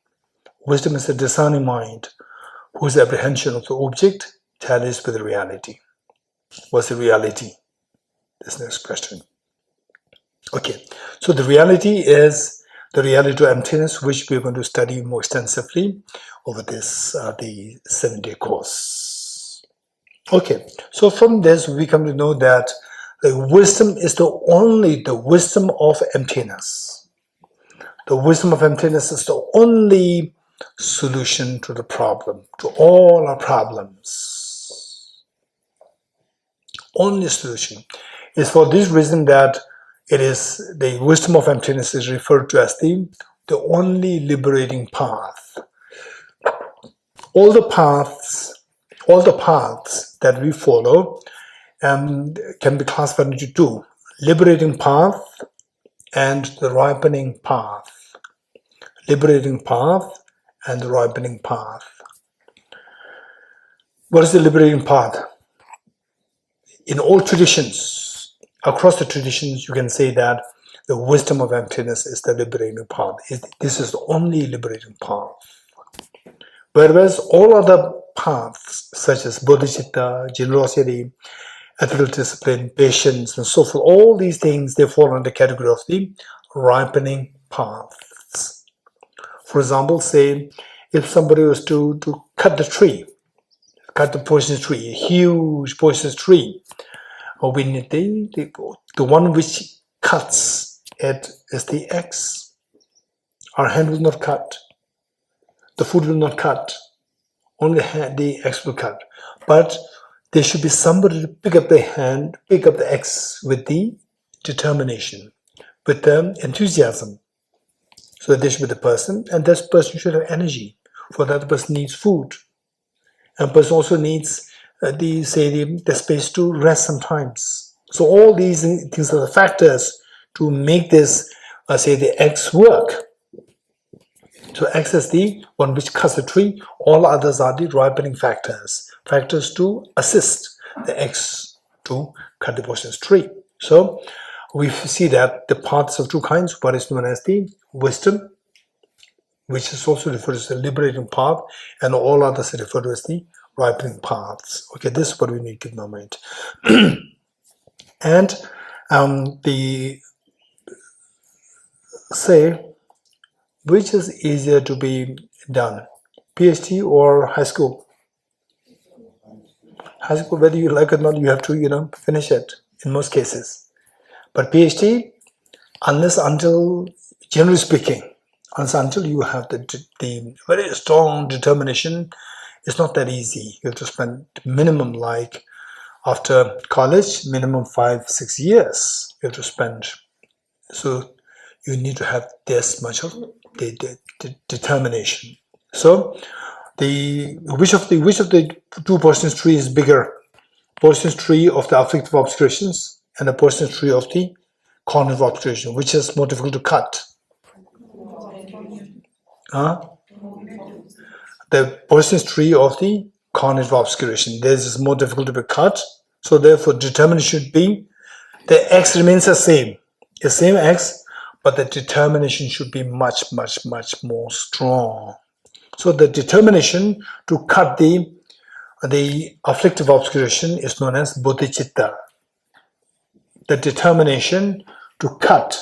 Wisdom is a discerning mind whose apprehension of the object tallies with reality. What's the reality? This next question. Okay, so the reality is the reality of emptiness, which we're going to study more extensively over this the 7-day course. Okay, so from this we come to know that the wisdom is the wisdom of emptiness. The wisdom of emptiness is the only solution to the problem, to all our problems. Only solution. It's for this reason that it is the wisdom of emptiness is referred to as the only liberating path. All the paths that we follow can be classified into two: liberating path and the ripening path. Liberating path and the ripening path. What is the liberating path? In all traditions, across the traditions, you can say that the wisdom of emptiness is the liberating path. This is the only liberating path. Whereas all other paths, such as bodhicitta, generosity, ethical discipline, patience, and so forth, all these things, they fall under the category of the ripening paths. For example, say, if somebody was to cut the tree, cut the poisonous tree, a huge poisonous tree, we need the one which cuts it is the axe. Our hand will not cut. The food will not cut. Only the axe will cut. But there should be somebody to pick up the axe with the determination, with the enthusiasm. So there should be the person, and this person should have energy. For that, the person needs food. And the person also needs the space to rest sometimes. So all these things are the factors to make this, the axe work. So axe is the one which cuts the tree. All others are the ripening factors. Factors to assist the axe to cut the poisonous tree. So we see that the paths of two kinds. One is known as the wisdom, which is also referred to as the liberating path, and all others are referred to as the ripening paths. Okay, this is what we need to keep in mind. And which is easier to be done, PhD or high school? High school, whether you like it or not, you have to, finish it in most cases. But PhD, generally speaking, until you have the very strong determination, it's not that easy. You have to spend minimum, like after college, minimum 5-6 years you have to spend. So you need to have this much of the determination. So which of the two poisonous tree is bigger? Poisonous tree of the afflictive obscurations and the poisonous tree of the cognitive obscuration. Which is more difficult to cut? The poisonous tree of the cognitive obscuration. This is more difficult to be cut. So therefore, determination should be, the X remains the same X, but the determination should be much, much, much more strong. So the determination to cut the afflictive obscuration is known as Bodhicitta. The determination required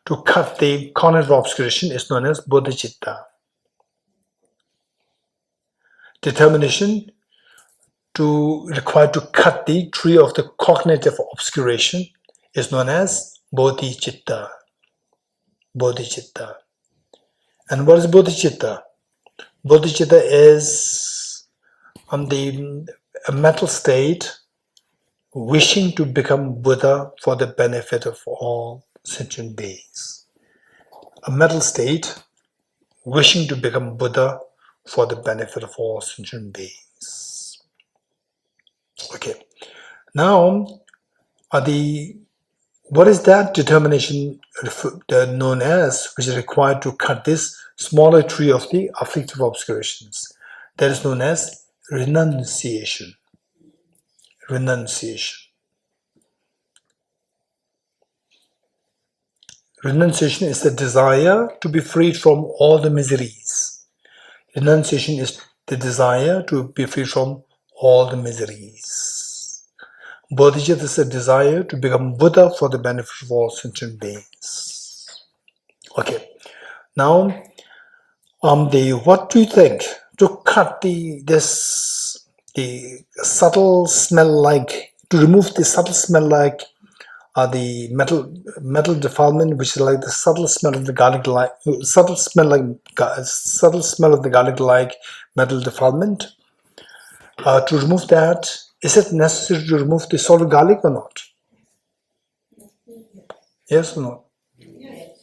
to cut the cognitive obscuration is known as Bodhicitta. Determination required to cut the tree of the cognitive obscuration is known as Bodhicitta. Bodhicitta. And what is Bodhicitta? Bodhicitta is a mental state wishing to become Buddha for the benefit of all sentient beings. A mental state wishing to become Buddha for the benefit of all sentient beings. Okay. Now, what is that determination known as, which is required to cut this smaller tree of the afflictive obscurations? That is known as renunciation. Renunciation. Renunciation is the desire to be freed from all the miseries. Renunciation is the desire to be free from all the miseries. Bodhicitta is a desire to become Buddha for the benefit of all sentient beings. Okay. Now, what do you think to cut the subtle smell like, to remove the subtle smell like the metal defilement, which is like the subtle smell of the garlic like subtle smell of the garlic like metal defilement? To remove that, is it necessary to remove the solid garlic or not? Yes or no?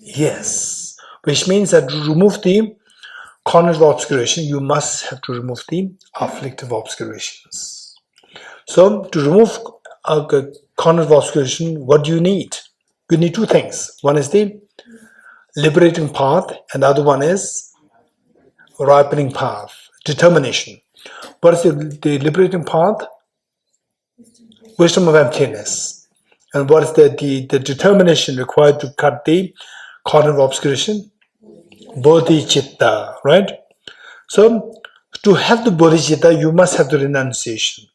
Yes. Which means that to remove the cognitive obscuration, you must have to remove the afflictive obscurations. So to remove cognitive obscuration, what do you need? You need two things. One is the liberating path, and the other one is ripening path, determination. What is the liberating path? Wisdom of emptiness. And what is the determination required to cut the cognitive obscuration? Bodhicitta, right? So, to have the bodhicitta, you must have the renunciation.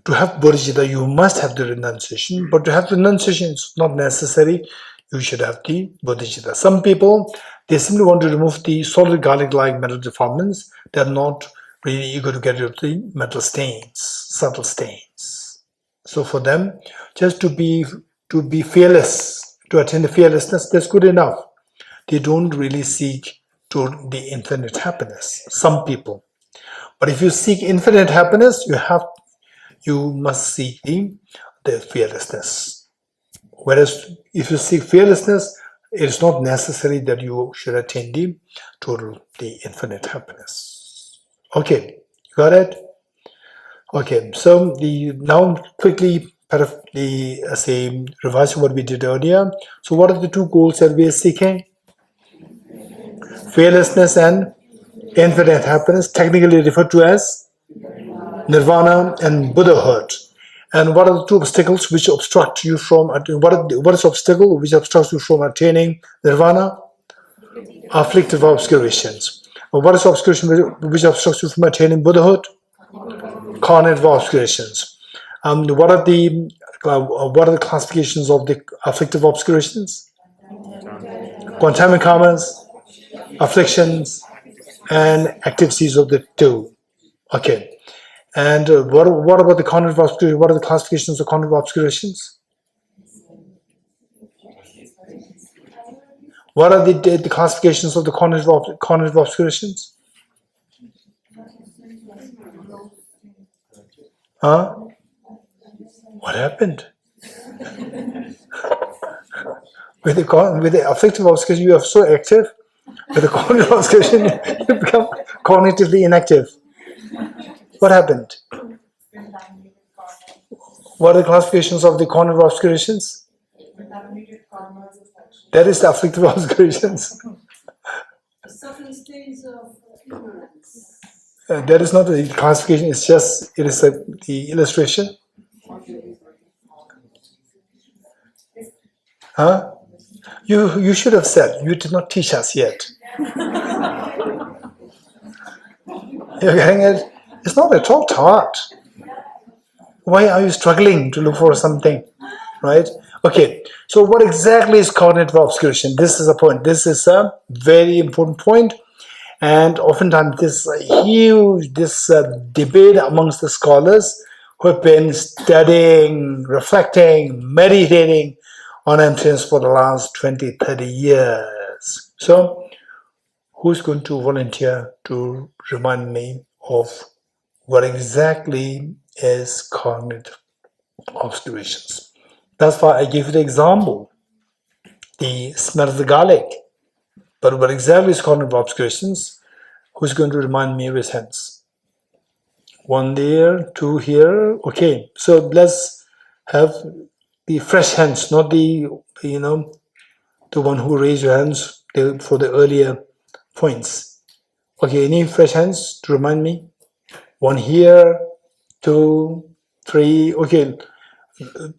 To have bodhicitta, you must have the renunciation, but to have renunciation is not necessary. You should have the bodhicitta. Some people, they simply want to remove the solid garlic-like metal defilements. They are not really eager to get rid of the metal stains, subtle stains. So for them, just to be fearless, to attain the fearlessness, that's good enough. They don't really seek to the infinite happiness. Some people, but if you seek infinite happiness, you must seek the fearlessness. Whereas if you seek fearlessness, it is not necessary that you should attain the infinite happiness. Okay, you got it? Okay, so now quickly revising what we did earlier. So what are the two goals that we are seeking? Fearlessness and infinite happiness, technically referred to as nirvana and Buddhahood. And what are the two obstacles which obstruct you from, what is the obstacle which obstructs you from attaining nirvana? Afflictive obscurations. What is the obscuration which obstructs you from attaining Buddhahood? Cognitive obscurations. What are the classifications of the afflictive obscurations? Quantamic karmas, afflictions, and active seeds of the two. Okay. And what about the cognitive obscurations? What are the classifications of cognitive obscurations? What are the classifications of the cognitive obscurations? Huh? What happened? With the afflictive obscuration, you are so active. With the cognitive obscuration, you become cognitively inactive. What happened? What are the classifications of the cognitive obscurations? That is the afflictive obscurations.
Subtle states of ignorance.
That is not the classification, it is the illustration. Huh? You should have said, you did not teach us yet. You're getting it? It's not at all taught. Why are you struggling to look for something? Right? Okay, so what exactly is cognitive obscuration? This is a point. This is a very important point. And oftentimes this huge debate amongst the scholars who have been studying, reflecting, meditating on emptiness for the last 20, 30 years. So, who's going to volunteer to remind me of what exactly is cognitive obscurations? That's why I give you the example, the smell of the garlic. But what exactly is cognitive obscurations? Who's going to remind me with his hands? One there, two here. Okay, so let's have the fresh hands, not the, the one who raised your hands for the earlier points. Okay, any fresh hands to remind me? One here, two, three. Okay,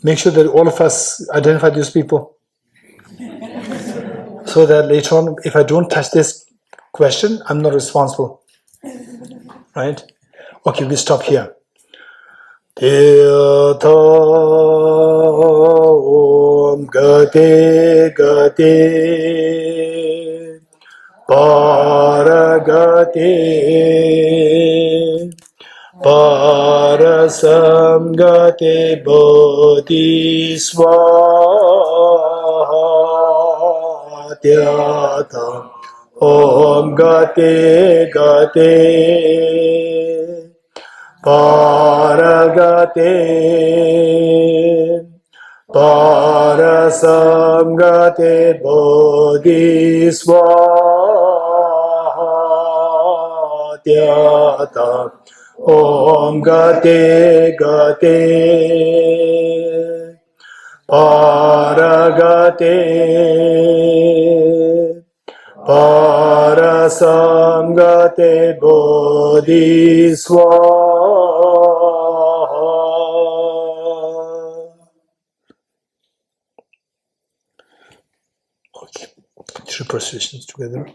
make sure that all of us identify these people so that later on, if I don't touch this question, I'm not responsible. Right? Okay, we stop here. Tirtha Om Gate Gate Paragate Parasamgate Bodhisvaha Tyatha Om Gate Gate Paragate Parasamgate Bodhisvaha Tyatha Om Gate Gate Paragate Parasamgate Bodhisvaha. Okay, 3 positions together.